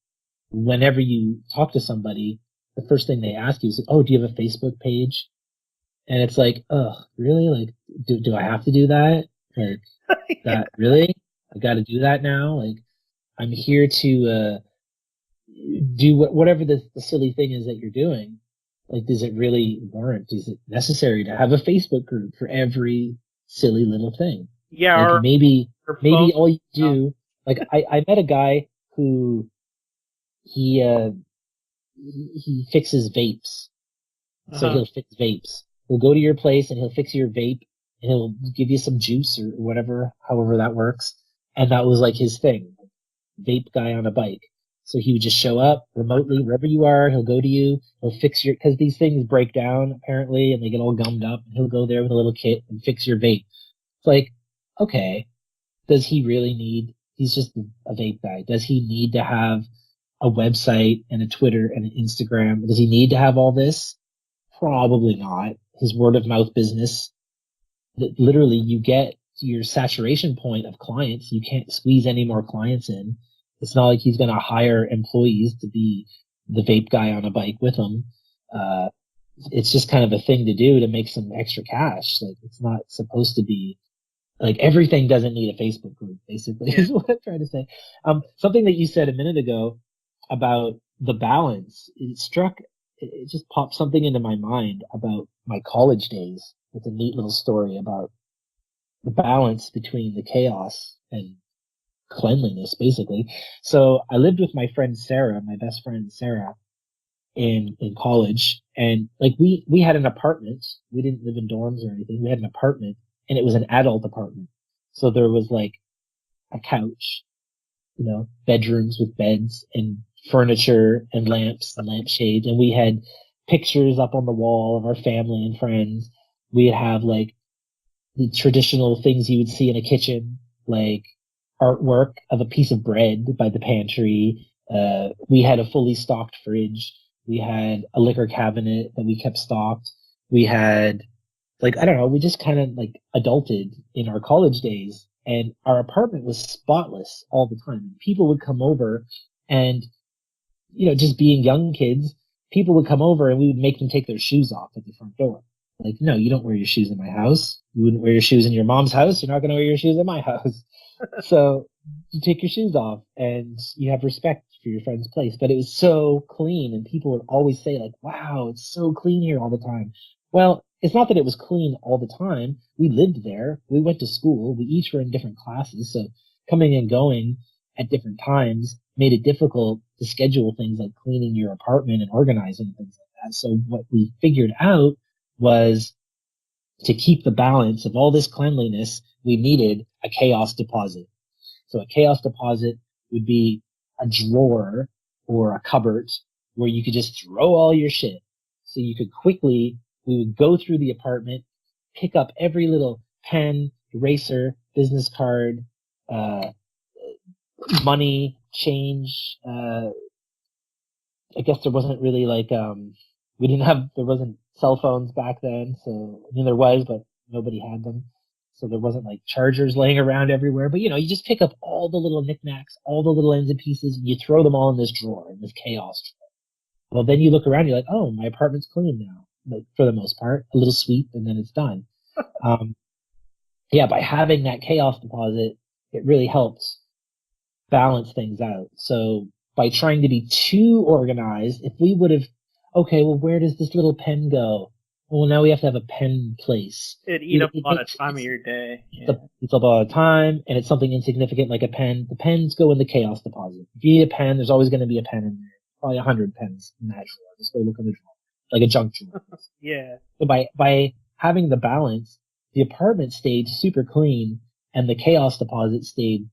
whenever you talk to somebody, the first thing they ask you is, "Oh, do you have a Facebook page?" And it's like, "Oh, really? Like, do I have to do that? Like, that really? I got to do that now? Like, I'm here to do whatever the silly thing is that you're doing." Like, does it really warrant? Is it necessary to have a Facebook group for every silly little thing? Yeah, like maybe all you do. Like, I met a guy who he fixes vapes. So he'll fix vapes. He'll go to your place and he'll fix your vape. And he'll give you some juice or whatever, however that works. And that was like his thing, vape guy on a bike. So he would just show up remotely wherever you are. He'll go to you. He'll fix because these things break down apparently and they get all gummed up. And he'll go there with a little kit and fix your vape. It's like, okay, does he really need? He's just a vape guy. Does he need to have a website and a Twitter and an Instagram? Does he need to have all this? Probably not. His word of mouth business. That literally you get to your saturation point of clients. You can't squeeze any more clients in. It's not like he's going to hire employees to be the vape guy on a bike with him. It's just kind of a thing to do to make some extra cash. Like, it's not supposed to be like everything doesn't need a Facebook group, basically, is what I'm trying to say. Something that you said a minute ago about the balance, it just popped something into my mind about my college days. It's a neat little story about the balance between the chaos and cleanliness, basically. So I lived with my friend Sarah, my best friend Sarah, in college, and like we had an apartment. We didn't live in dorms or anything. We had an apartment, and it was an adult apartment. So there was like a couch, bedrooms with beds and furniture and lamps and lampshades, and we had pictures up on the wall of our family and friends. We'd have like the traditional things you would see in a kitchen, like artwork of a piece of bread by the pantry. We had a fully stocked fridge. We had a liquor cabinet that we kept stocked. We had, like, I don't know, we just kind of like adulted in our college days, and our apartment was spotless all the time. People would come over and, just being young kids, people would come over and we would make them take their shoes off at the front door. Like, no, you don't wear your shoes in my house. You wouldn't wear your shoes in your mom's house. You're not going to wear your shoes in my house. So you take your shoes off and you have respect for your friend's place. But it was so clean, and people would always say, like, wow, it's so clean here all the time. Well, it's not that it was clean all the time. We lived there. We went to school. We each were in different classes. So coming and going at different times made it difficult to schedule things like cleaning your apartment and organizing things like that. So what we figured out was to keep the balance of all this cleanliness, we needed a chaos deposit. So a chaos deposit would be a drawer or a cupboard where you could just throw all your shit. So you could we would go through the apartment, pick up every little pen, eraser, business card, money, change. I guess there wasn't really like there wasn't cell phones back then, so I mean there was, but nobody had them. So there wasn't like chargers laying around everywhere. But you just pick up all the little knickknacks, all the little ends and pieces, and you throw them all in this drawer, in this chaos drawer. Well, then you look around, you're like, oh, my apartment's clean now. Like for the most part, a little sweep, and then it's done. By having that chaos deposit, it really helps balance things out. So by trying to be too organized, if we would have, okay, well, where does this little pen go? Well, now we have to have a pen place. It'd eat up a lot of time of your day. Yeah. It's a lot of time, and it's something insignificant like a pen. The pens go in the chaos deposit. If you need a pen, there's always going to be a pen in there. Probably 100 pens in that drawer. Just go look in the drawer, like a junk drawer. Yeah. So by having the balance, the apartment stayed super clean, and the chaos deposit stayed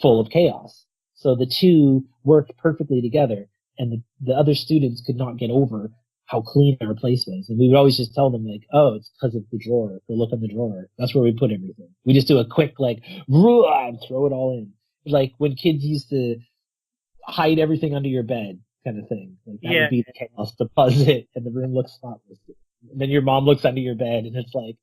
full of chaos. So the two worked perfectly together, and the other students could not get over how clean our place was. And we would always just tell them, like, oh, it's because of the drawer. Go look in the drawer. That's where we put everything. We just do a quick, like, and throw it all in. Like when kids used to hide everything under your bed kind of thing. Like that would be the chaos deposit, and the room looks spotless. And then your mom looks under your bed, and it's like,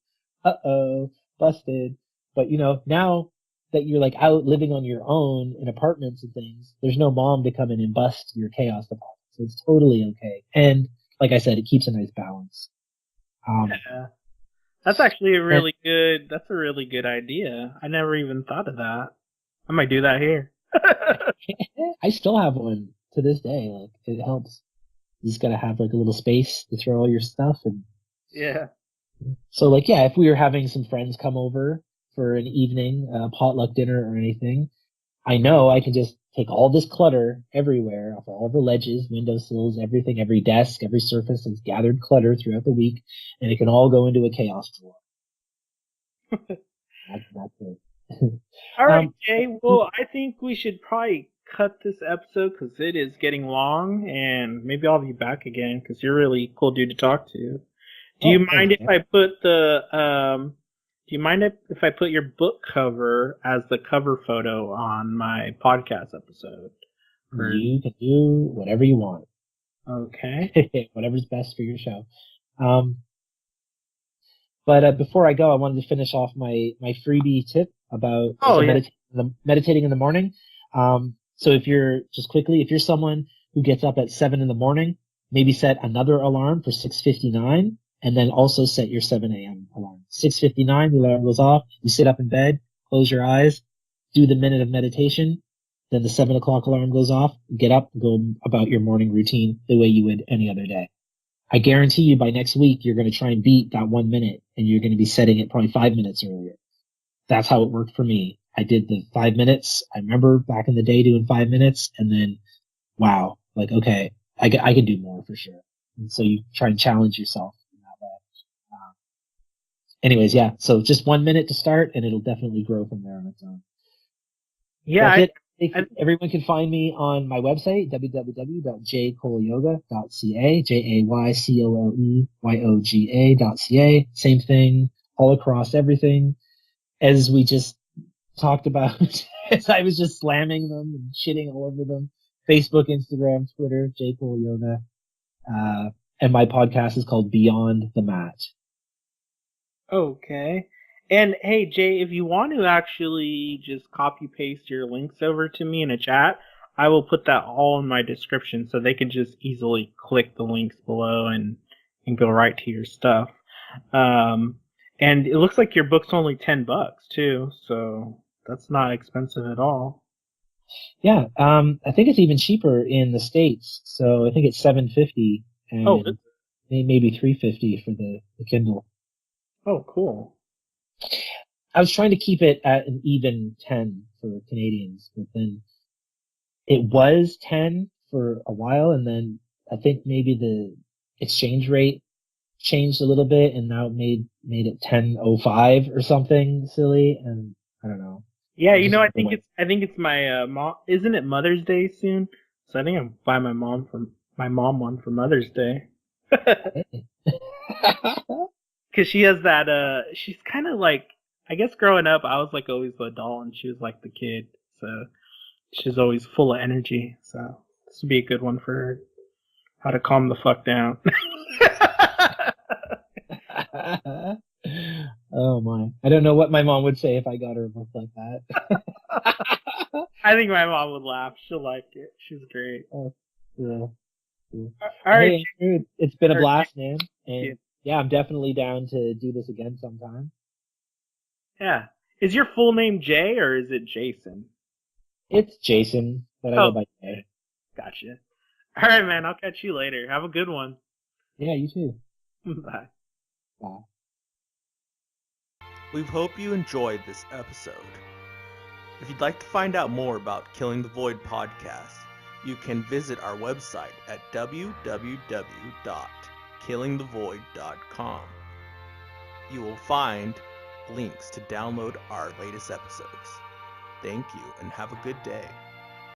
uh-oh, busted. But, now that you're like out living on your own in apartments and things, there's no mom to come in and bust your chaos deposit. So it's totally okay. And like I said, it keeps a nice balance. That's actually a really good idea. I never even thought of that. I might do that here. I still have one to this day. Like, it helps. You just gotta have like a little space to throw all your stuff. And yeah. So like, if we were having some friends come over for an evening, potluck dinner or anything, I know I can just take all this clutter everywhere, off all the ledges, windowsills, everything, every desk, every surface that's gathered clutter throughout the week, and it can all go into a chaos drawer. That's it. All right, Jay. Well, I think we should probably cut this episode because it is getting long, and maybe I'll be back again because you're a really cool dude to talk to. Do you mind if I put if I put your book cover as the cover photo on my podcast episode? You can do whatever you want. Okay. Whatever's best for your show. But before I go, I wanted to finish off my freebie tip about meditating in the morning. So if you're someone who gets up at 7 in the morning, maybe set another alarm for 6:59. And then also set your 7 a.m. alarm. 6:59, the alarm goes off. You sit up in bed, close your eyes, do the minute of meditation. Then the 7 o'clock alarm goes off. Get up, go about your morning routine the way you would any other day. I guarantee you by next week, you're going to try and beat that 1 minute, and you're going to be setting it probably 5 minutes earlier. That's how it worked for me. I did the 5 minutes. I remember back in the day doing 5 minutes, and then, wow, like, okay, I can do more for sure. And so you try and challenge yourself. Anyways, so just 1 minute to start, and it'll definitely grow from there on its own. Yeah. Everyone can find me on my website, www.jaycoleyoga.ca, JAYCOLEYOGA.ca. Same thing all across everything. As we just talked about, as I was just slamming them and shitting all over them. Facebook, Instagram, Twitter, Jay Cole Yoga. And my podcast is called Beyond the Mat. Okay. And hey, Jay, if you want to actually just copy paste your links over to me in a chat, I will put that all in my description so they can just easily click the links below and go right to your stuff. And it looks like your book's only $10 too, so that's not expensive at all. Yeah, I think it's even cheaper in the States. So I think it's $7.50 and maybe $3.50 for the Kindle. Oh, cool. I was trying to keep it at an even 10 for Canadians, but then it was 10 for a while, and then I think maybe the exchange rate changed a little bit, and now it made it 10.05 or something silly, and I don't know. Yeah, I think it's my mom. Isn't it Mother's Day soon? So I think I'm buying my mom one for Mother's Day. Because she has that, she's kind of like, I guess growing up, I was like always the doll and she was like the kid. So She's always full of energy, so this would be a good one for her. How to calm the fuck down. Oh my! I don't know what my mom would say if I got her a book like that. I think my mom would laugh. She'll like it. She's great. Oh, yeah. Cool. All right. Hey, Andrew, it's been a blast, man. Yeah. And yeah, I'm definitely down to do this again sometime. Yeah. Is your full name Jay or is it Jason? It's Jason, but I go by Jay. Gotcha. All right, man. I'll catch you later. Have a good one. Yeah, you too. Bye. Bye. We hope you enjoyed this episode. If you'd like to find out more about Killing the Void podcast, you can visit our website at www.killingthevoid.com. You will find links to download our latest episodes. Thank you and have a good day.